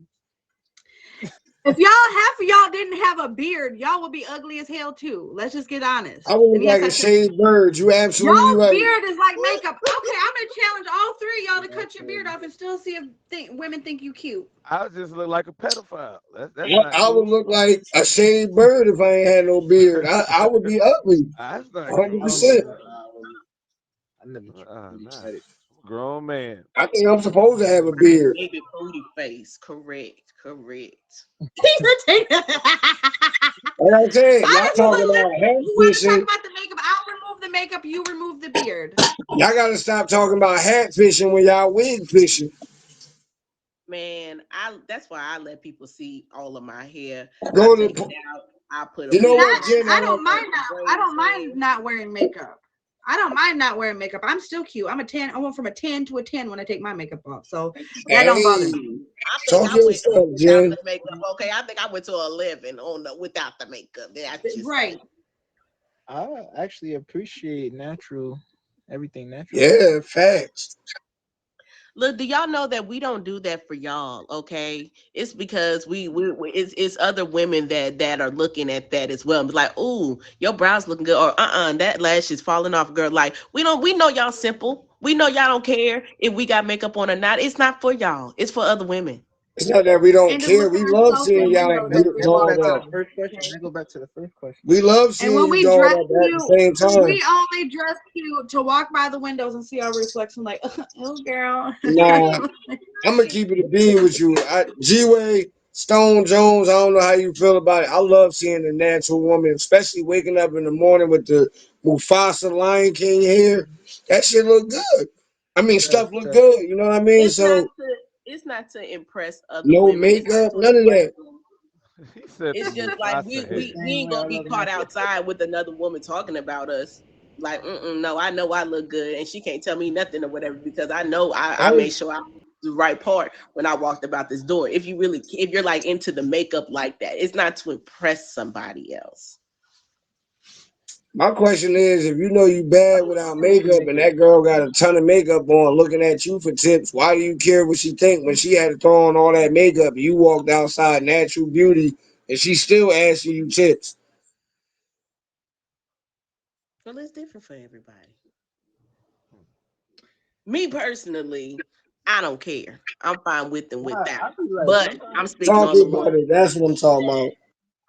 If y'all half of y'all didn't have a beard, y'all would be ugly as hell too. Let's just get honest. I would And look yes, like I a said shaved bird. You absolutely y'all's right. beard is like makeup. Okay, I'm gonna challenge all three of y'all to cut your beard off and still see if women think you cute. I just look like a pedophile. That's not I would cool. look like a shaved bird if I ain't had no beard. I would be ugly, That's not I don't cool. know. 100%. I never Nah. tried it. I'm a grown man. I think I'm supposed to have a beard. Baby booty face. Correct. Correct. Like I said, All y'all right, well, talking about hat you want to talk fishing. about the makeup? I'll remove the makeup. You remove the beard. Y'all gotta stop talking about hat fishing when y'all wig fishing. Man, I that's why I let people see all of my hair. I Go take to, it out. I put a you know wig what, on. Not, Jen? I I don't wear mind the not. I braids don't mind in. not wearing makeup. I don't mind not wearing makeup. I'm still cute. I'm a 10. I went from a 10 to a 10 when I take my makeup off. So that don't bother Hey, me. I think talk I your went stuff, without Jen. the makeup. Okay, I think I went to 11 on the without the makeup. That's just me. Right. I actually appreciate natural, everything natural. Yeah, facts. Look, do y'all know that we don't do that for y'all? Okay, it's because it's other women that are looking at that as well and be like, "Ooh, your brows looking good," or that lash is falling off, girl. Like we know y'all simple. We know y'all don't care if we got makeup on or not. It's not for y'all. It's for other women. It's not that we don't And to care. look at We love ourselves in seeing the y'all window that we're That go both dolled back to up. the bodies. first question. Okay. That go back to the first question. We love And seeing when you we dolled dress up at the cute, same time. we only dress cute to walk by the windows and see our reflection. Like, oh, girl. Nah, I'm gonna keep it a bean with you. G-Way, Stone Jones, I don't know how you feel about it. I love seeing a natural woman, especially waking up in the morning with the Mufasa Lion King hair. That shit look good. I mean, stuff look That good. You know what I mean? It's not So to it's not to impress other no women. It's not makeup, to none of impress that. them. He said the It's just like Mufasa the head. we same ain't way I gonna be love caught natural. outside with another woman talking about us. Like, no, I know I look good, and she can't tell me nothing or whatever because I know I Oh, made sure I the right part when I walked about this door. If you're like into the makeup like that, it's not to impress somebody else. my question is, if you know you bad without makeup and that girl got a ton of makeup on looking at you for tips, why do you care what she think when she had to throw on all that makeup and you walked outside natural beauty and she still asking you tips? Well, it's different for everybody. Me personally, I don't care. I'm fine with and I without. be like But I'm sometimes, speaking Talk on the ones about it. That's what I'm talking about.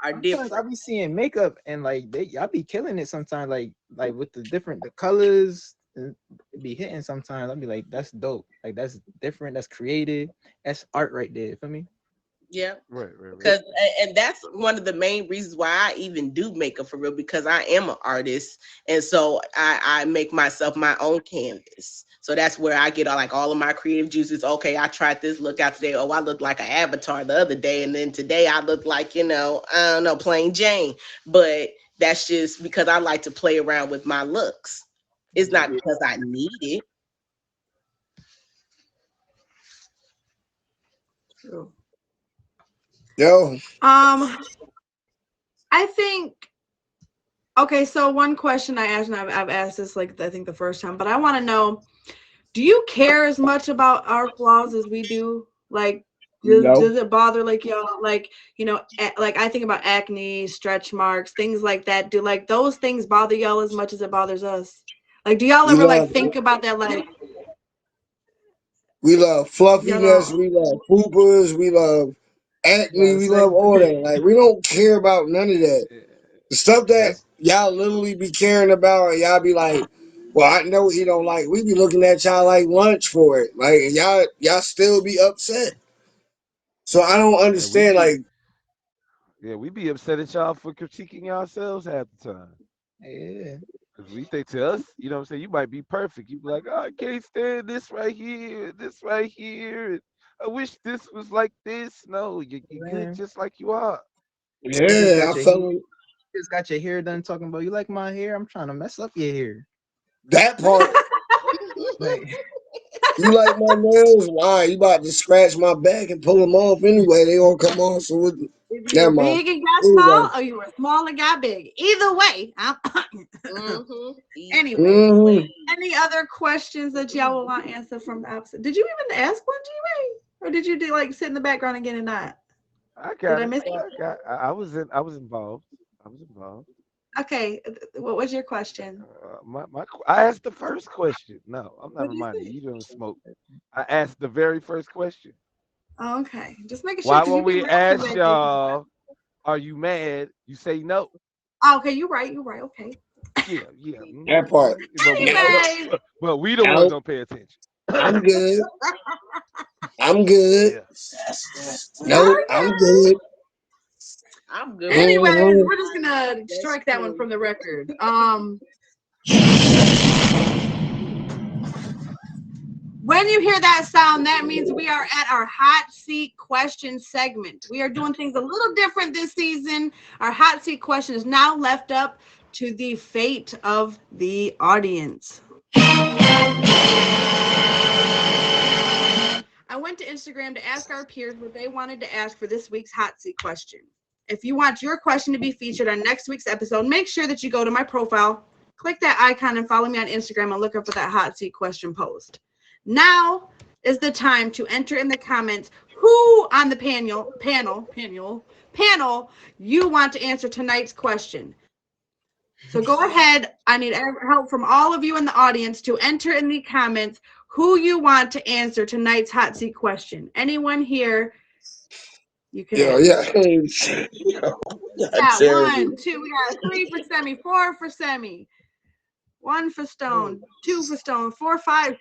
are sometimes I different. be seeing makeup and like I be killing it sometimes. Like with the colors, it be hitting sometimes. I be like, that's dope. Like that's different. That's creative. That's art right there. For me. Yeah. Right. Because and that's one of the main reasons why I even do makeup for real because I am an artist and so I make myself my own canvas. So that's where I get all of my creative juices. Okay, I tried this look out today. Oh, I looked like an avatar the other day, and then today I look like I don't know, plain Jane. But that's just because I like to play around with my looks. It's not because I need it. True. Yo, I think okay, so one question I asked, and I've asked this like I think the first time, but I want to know, do you care as much about our flaws as we do? Like, no, does it bother like y'all like like I think about acne, stretch marks, things like that. Do like those things bother y'all as much as it bothers us? Like, do y'all we ever like love think about that? Like, we love y'all fluffiness, don't. we love poopers, we love acne, About to we say love all that. Like we don't care about none of that. Yeah, The stuff yeah, that y'all literally be caring about, and y'all be like, "Well, I know he don't like." We be looking at y'all like lunch for it, like and y'all still be upset. So I don't yeah. We understand. be Like, we be upset at y'all for critiquing ourselves half the time. yeah. Cause we think to us, you know what I'm saying, you might be perfect. You be like, oh, I can't stand this right here. And I wish this was like this. No, you're good Man, just like you are. you just yeah, got I your felt hair done talking about you like my hair. I'm trying to mess up your hair. that part. Like You like my nails? Why? You about to scratch my back and pull them off anyway? They gonna come off. So If you never were mind. big and got Anyway, small, or you were small and got big. Either way. Either Anyway, hmm way. any other questions that y'all will want answered from the opposite? Did you even ask one, G-Way? Or did you do like sit in the background and get a nod? I Did got I it. miss it? I was involved. I was involved. Okay. What was your question? I asked the first question. No, I'm not What did you reminding you. say? You don't smoke. I asked the very first question. Oh, okay. Just making sure Why because when you be we laughing ask back there. y'all, are you mad? You say no. Oh, okay, you're right. You're right. Okay. Yeah, yeah. That part. Nope. Anyways, But we the ones Nope. don't pay attention. I'm good. I'm good. Yeah. Nope. I'm good. I'm good with anyways, Mhm. we're just gonna that's strike that one cool. from the record. When you hear that sound, that means we are at our hot seat question segment. We are doing things a little different this season. Our hot seat question is now left up to the fate of the audience. I went to Instagram to ask our peers what they wanted to ask for this week's hot seat question. If you want your question to be featured on next week's episode, make sure that you go to my profile, click that icon, and follow me on Instagram and look up for that hot seat question post. Now is the time to enter in the comments who on the panel you want to answer tonight's question. So go ahead. I need help from all of you in the audience to enter in the comments who you want to answer tonight's hot seat question. Anyone here, you can Yo, ask. yeah. Hey, yo, We that's got terrible. 1, 2, we got 3 for Semi, 4 for Semi, 1 for Stone, 2 for Stone, 4, 5.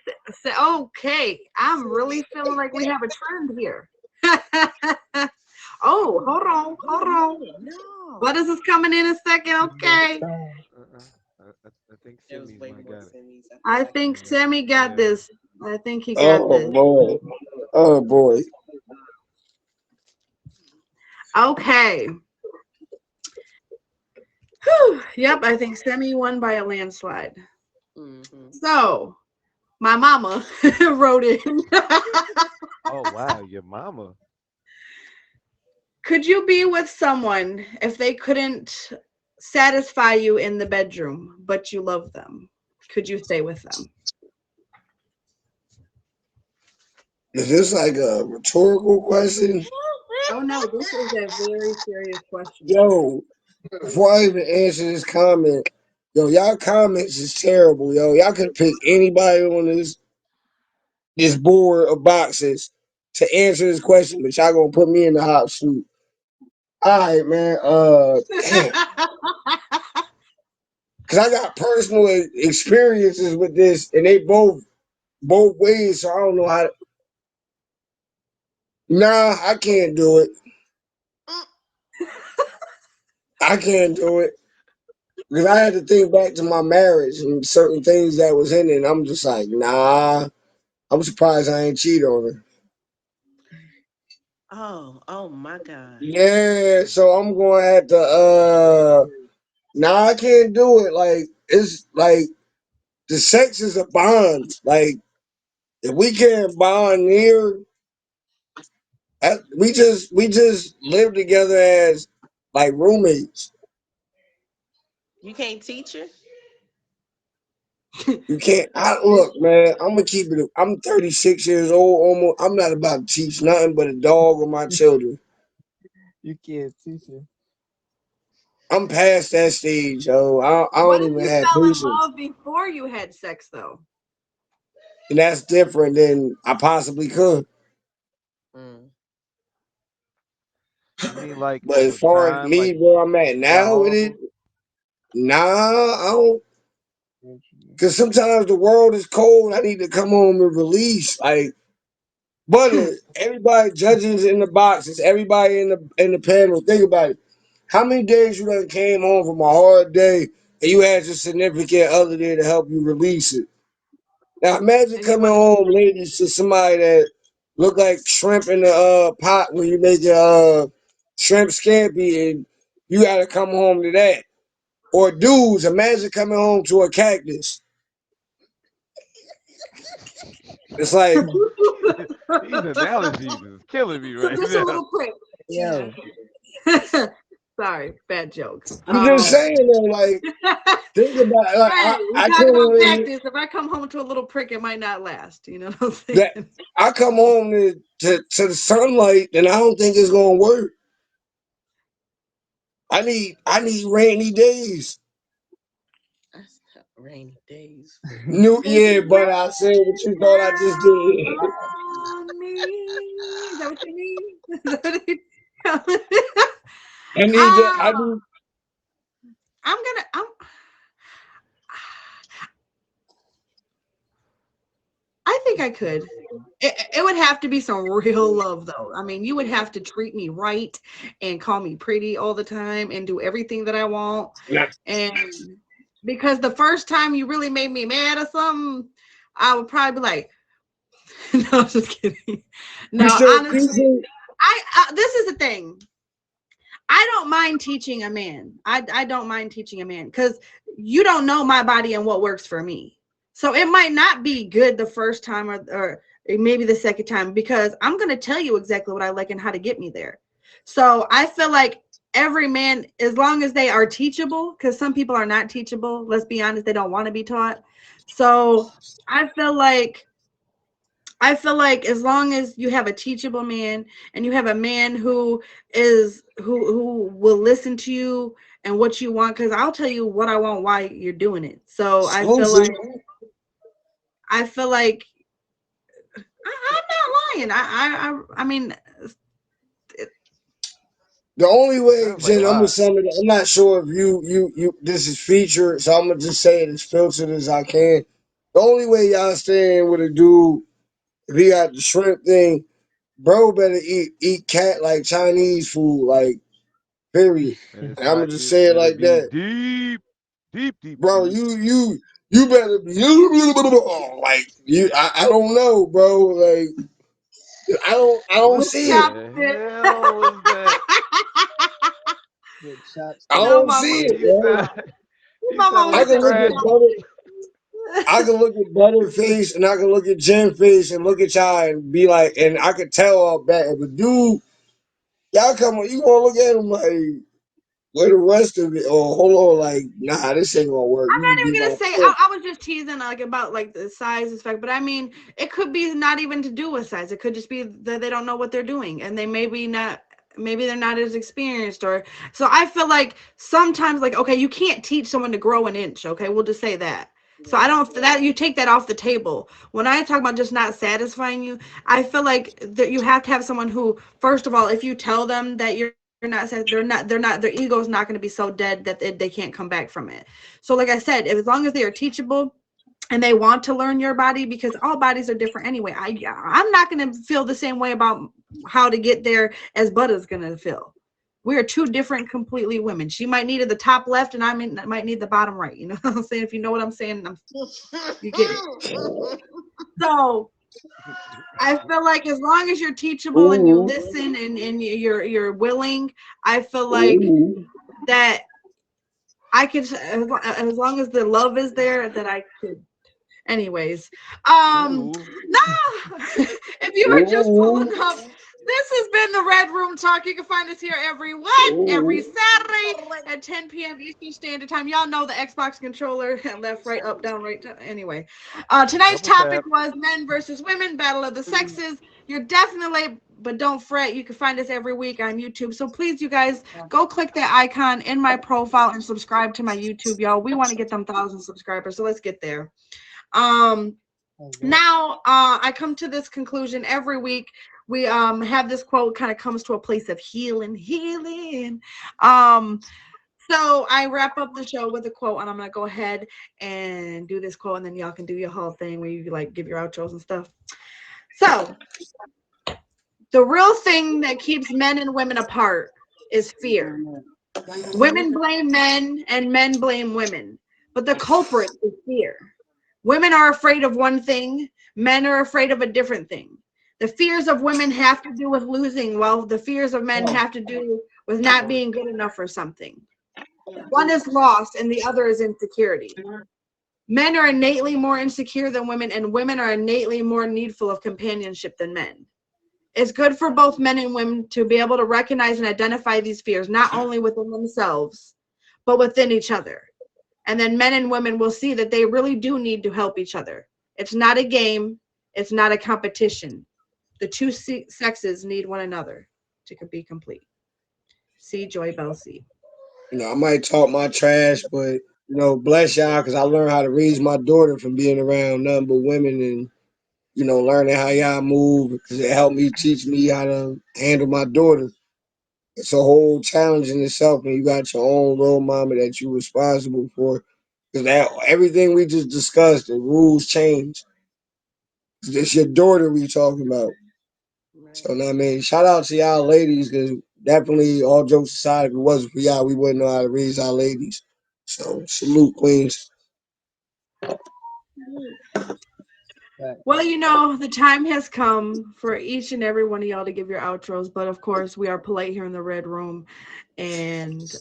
Okay, I'm really feeling like we have a trend here. Oh, hold on. No. What is this coming in a second? Okay. Uh-uh. I think There was Simmy's way might more got it. semis. I feel I like think Yeah. Semi got Yeah. this. I think he got Oh this. boy. Oh boy. Okay. Whew. Yep, I think Semi won by a landslide. So, my mama wrote in. Oh wow, your mama. Could you be with someone if they couldn't satisfy you in the bedroom, but you love them? Could you stay with them? Is this like a rhetorical question? Oh no, this is a very serious question. Yo, before I even answer this comment, yo, y'all comments is terrible, yo. Y'all could pick anybody on this board of boxes to answer this question, but y'all gonna put me in the hot seat. All right, man. Damn, cause I got personal experiences with this, and they both ways. So I don't know how. Nah, I can't do it. I can't do it because I had to think back to my marriage and certain things that was in it. And I'm just like, nah. I'm surprised I ain't cheat on her. oh my God. Yeah, so I'm going to have to. Nah, I can't do it. Like it's like the sex is a bond. Like if we can't bond here, we just live together as like roommates. You can't teach her? You can't. I look, man. I'm gonna keep it. I'm 36 years old. Almost. I'm not about to teach nothing but a dog or my children. You can't teach her. I'm past that stage, yo. I What don't if even you have fell in patience, love before you had sex, though? and that's different than I possibly could. Mm. You mean like But as over far as time, like me, where I'm at you got now with it, horrible? nah, I don't. Cause sometimes the world is cold. I need to come home and release. Like, but everybody judges in the boxes. Everybody in the panel. Think about it. How many days you done came home from a hard day and you had your significant other there to help you release it? Now imagine And you coming want to home, ladies, to somebody that look like shrimp in the pot when you make your shrimp scampi, and you got to come home to that. Or dudes, imagine coming home to a cactus. It's like, These analogies is killing me so right just a now. little prick? Yo, Sorry, bad jokes. I'm just saying though, like, think about it. Like, Hey, we I talk came about in cactus. If I come home to a little prick, it might not last. You know what I'm that saying? I come home to the sunlight, and I don't think it's gonna work. I need rainy days. That's not rainy days. New Baby, yeah, but I said what you thought I just did. on me. Is that what you mean? Is that what you- I need that. I um, need. I'm I think I could. It would have to be some real love, though. I mean, you would have to treat me right and call me pretty all the time and do everything that I want. And because the first time you really made me mad or something, I would probably be like, no, I'm just kidding. You No, said honestly, teaching. this is the thing. I don't mind teaching a man. I don't mind teaching a man because you don't know my body and what works for me. So it might not be good the first time or maybe the second time because I'm going to tell you exactly what I like and how to get me there. So I feel like every man, as long as they are teachable, because some people are not teachable, let's be honest, they don't want to be taught. So I feel like as long as you have a teachable man and you have a man who will listen to you and what you want, because I'll tell you what I want, why you're doing it. So Exclusive. I feel like I'm not lying. I mean, The only It way, sounds like a Jen, I'm gonna lot. sum it. I'm not sure if you. This is featured, so I'm gonna just say it as filtered as I can. The only way y'all staying with a dude, if he got the shrimp thing, bro, better eat cat like Chinese food, like period. And it's And I'm gonna like just it say it better like be that, deep, deep, deep, bro. deep. You better be like you. I don't know, bro. Like I don't What see it. the hell was that? Get shots I to no, don't the mama, see it, He bro. sound, he my sound mama I like said can look at Scratchy. butter. I can look at Butterface and I can look at Jen face and look at y'all and be like, and I can tell all that. If a dude, y'all come on, you gonna look at him like, where the rest of it? Or hold on, like, nah, this ain't gonna work. I'm You can not be even my gonna say friend. I was just teasing like about like the size aspect, but I mean it could be not even to do with size. It could just be that they don't know what they're doing and they maybe they're not as experienced or so I feel like sometimes like okay, you can't teach someone to grow an inch, okay? We'll just say that. So I don't that you take that off the table. When I talk about just not satisfying you, I feel like that you have to have someone who first of all, if you tell them that they're not their ego is not going to be so dead that they can't come back from it. So, like I said, as long as they are teachable and they want to learn your body, because all bodies are different anyway. I'm not going to feel the same way about how to get there as Butta's going to feel. We are two different, completely women. She might need the top left, and might need the bottom right. You know what I'm saying? If you know what I'm saying, you get it. So I feel like as long as you're teachable and you Ooh, listen and you're willing, I feel like ooh. that I could as long as the love is there that I could anyways. Ooh, No, if you were just pulling up, this has been the Red Room Talk. You can find us here every Saturday at 10 p.m. Eastern Standard Time. Y'all know the Xbox controller, left, right, up, down, right. Anyway, tonight's double topic tap. was men versus women, battle of the sexes. You're definitely late, but don't fret. You can find us every week on YouTube. So please, you guys, go click that icon in my profile and subscribe to my YouTube, y'all. We want to get them 1,000 subscribers, so let's get there. Um, now I come to this conclusion every week. We have this quote kind of comes to a place of healing. Um, so I wrap up the show with a quote, and I'm gonna go ahead and do this quote, and then y'all can do your whole thing where you like give your outros and stuff. So the real thing that keeps men and women apart is fear. Women blame men and men blame women, but the culprit is fear. Women are afraid of one thing, men are afraid of a different thing. The fears of women have to do with losing, while the fears of men have to do with not being good enough for something. One is lost and the other is insecurity. Men are innately more insecure than women, and women are innately more needful of companionship than men. It's good for both men and women to be able to recognize and identify these fears, not only within themselves, but within each other. And then men and women will see that they really do need to help each other. It's not a game, it's not a competition. The two sexes need one another to be complete. See Joy Bell C. I might talk my trash, but bless y'all, because I learned how to raise my daughter from being around nothing but women and learning how y'all move because it helped me teach me how to handle my daughter. It's a whole challenge in itself when you got your own little mama that you're responsible for. Because that everything we just discussed, the rules change. It's your daughter we talking about. So, Right. know what I mean, shout out to y'all ladies because definitely, all jokes aside, if it wasn't for y'all, we wouldn't know how to raise our ladies. So, salute, queens. Facts. Well, the time has come for each and every one of y'all to give your outros, but of course, we are polite here in the red room. And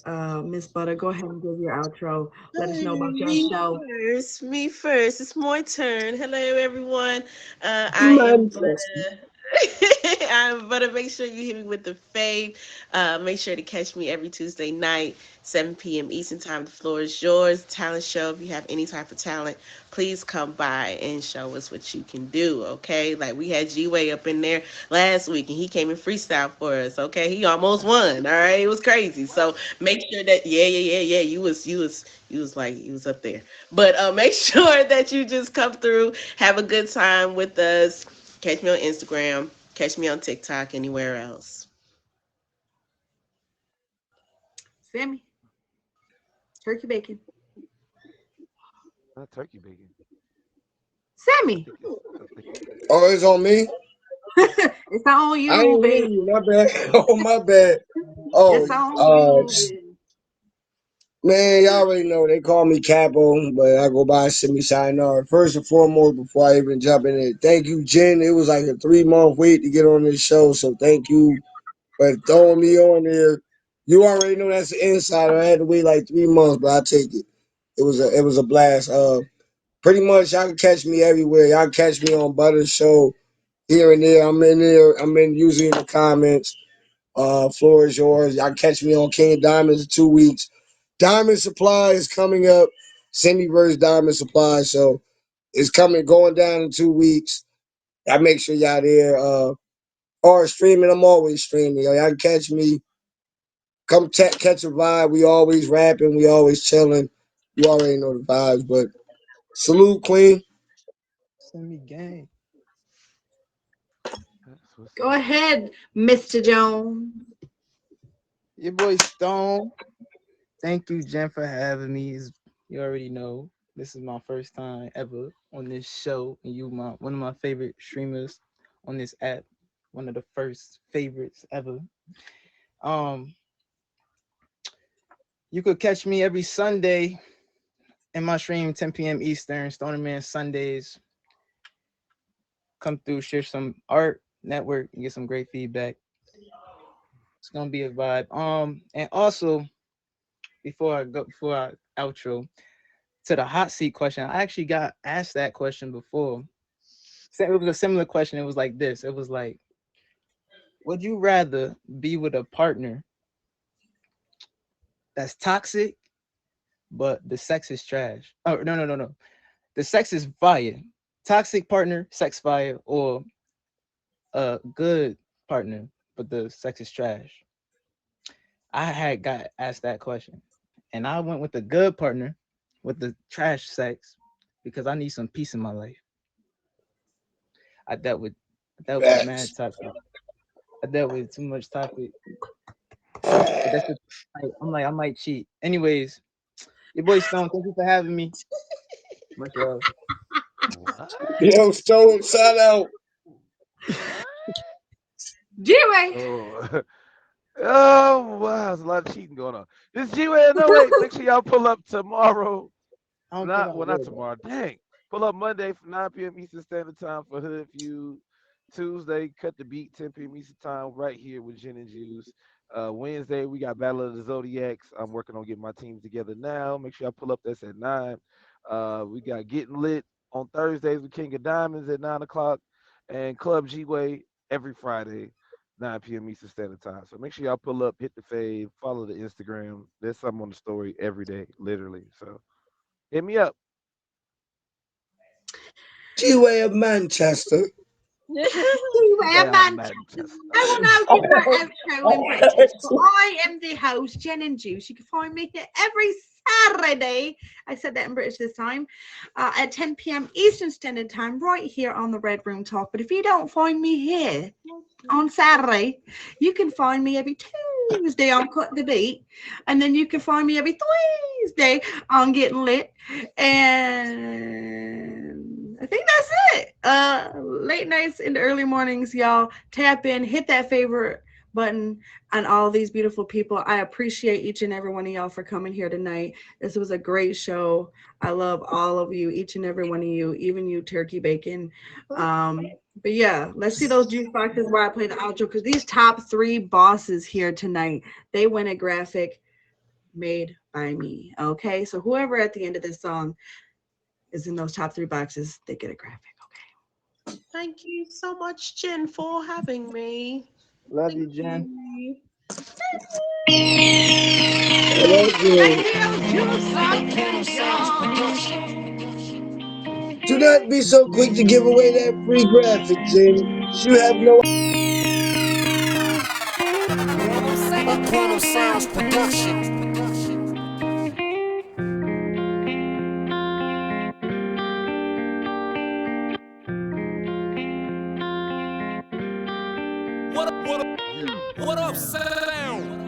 Miss Butter, go ahead and give your outro. Let us know about your Me show. first. Me first. It's my turn. Hello, everyone. I am Manchester. Butter. I'm Butter. Make sure you hit me with the fave. Make sure to catch me every Tuesday night, 7 p.m. Eastern Time. The floor is yours. Talent show. If you have any type of talent, please come by and show us what you can do. Okay, like we had G Way up in there last week, and he came and freestyle for us. Okay, he almost won. All right, it was crazy. So make sure that yeah. You was like you was up there. But make sure that you just come through, have a good time with us. Catch me on Instagram. Catch me on TikTok. Anywhere else. Sammy, turkey bacon. Not turkey bacon. I Sammy, think it's. I think it's. Oh, it's on me? it's not on I you, ain't hear baby. you. My bad. Oh, my bad. It's Oh, on you, baby. man, y'all already know they call me Capo, but I go by Simi Sayonara. First and foremost, before I even jump in it, thank you, Jen. It was like a 3 month wait to get on this show, so thank you for throwing me on there. You already know that's the insider. I had to wait like 3 months, but I take it. It was a blast. Pretty much y'all can catch me everywhere. Y'all can catch me on Butter Show here and there. I'm in there. I'm in usually in the comments. Floor is yours. Y'all can catch me on King of Diamonds in 2 weeks. Diamond Supply is coming up. Cindy versus Diamond Supply. So it's going down in 2 weeks. I make sure y'all there. Or streaming. I'm always streaming. Y'all can catch me. Come catch a vibe. We always rapping. We always chilling. You already know the vibes. But salute, Queen. Send me gang. That's what's Go up. ahead, Mr. Jones. Your boy Stone. Thank you, Jen, for having me. You already know this is my first time ever on this show, and you my one of my favorite streamers on this app. One of the first favorites ever. Um, you could catch me every Sunday in my stream, 10 p.m. Eastern, Stoner Man Sundays. Come through, share some art, network, and get some great feedback. It's gonna be a vibe. And also before I outro to the hot seat question, I actually got asked that question before. It was a similar question. It was like this. It was like, would you rather be with a partner that's toxic, but the sex is trash? Oh no. The sex is fire. Toxic partner, sex fire, or a good partner, but the sex is trash. I had got asked that question, and I went with the good partner with the trash sex because I need some peace in my life. I dealt with I dealt with mad Facts. toxic. I dealt with too much toxic, but that's the I'm like I might cheat. Anyways, your boy Stone, thank you for having me. Much love. What? Yo, Stone, shout out. What? G-Way. Oh. Oh wow, there's a lot of cheating going on. This G-Way, no wait, make sure y'all pull up tomorrow. I don't think I Not well, not will though. tomorrow. Dang. Pull up Monday from 9 p.m. Eastern Standard Time for Hood Feud. Tuesday, cut the beat 10 p.m. Eastern Time right here with Gin and Juice. Wednesday, we got Battle of the Zodiacs. I'm working on getting my teams together now. Make sure y'all pull up. That's at 9. We got Getting Lit on Thursdays with King of Diamonds at 9 o'clock. And Club G-Way every Friday, 9 p.m. Eastern Standard Time. So make sure y'all pull up, hit the fave, follow the Instagram. There's something on the story every day, literally. So hit me up. G-Way of Manchester. Anyway, Say I'm Manchester. Manchester. I will now give my outro in British. So I am the host, Jen and Juice. You can find me here every Saturday. I said that in British this time, at 10 p.m. Eastern Standard Time, right here on the Red Room Talk. But if you don't find me here on Saturday, you can find me every Tuesday on Cut the Beat, and then you can find me every Thursday on Getting Lit, and I think that's it. Late nights and early mornings, y'all. Tap in, hit that favorite button on all these beautiful people. I appreciate each and every one of y'all for coming here tonight. This was a great show. I love all of you, each and every one of you, even you, Turkey Bacon. But yeah, let's see those juice boxes where I play the outro, because these top three bosses here tonight, they win a graphic made by me. Okay, so whoever at the end of this song is in those top three boxes, they get a graphic. Thank you so much, Jen, for having me. Love you, Thank Jen. you. Thank you, Do not be so quick to give away that free graphic, Jen. You have no Apollo Sounds Production. What up, sound?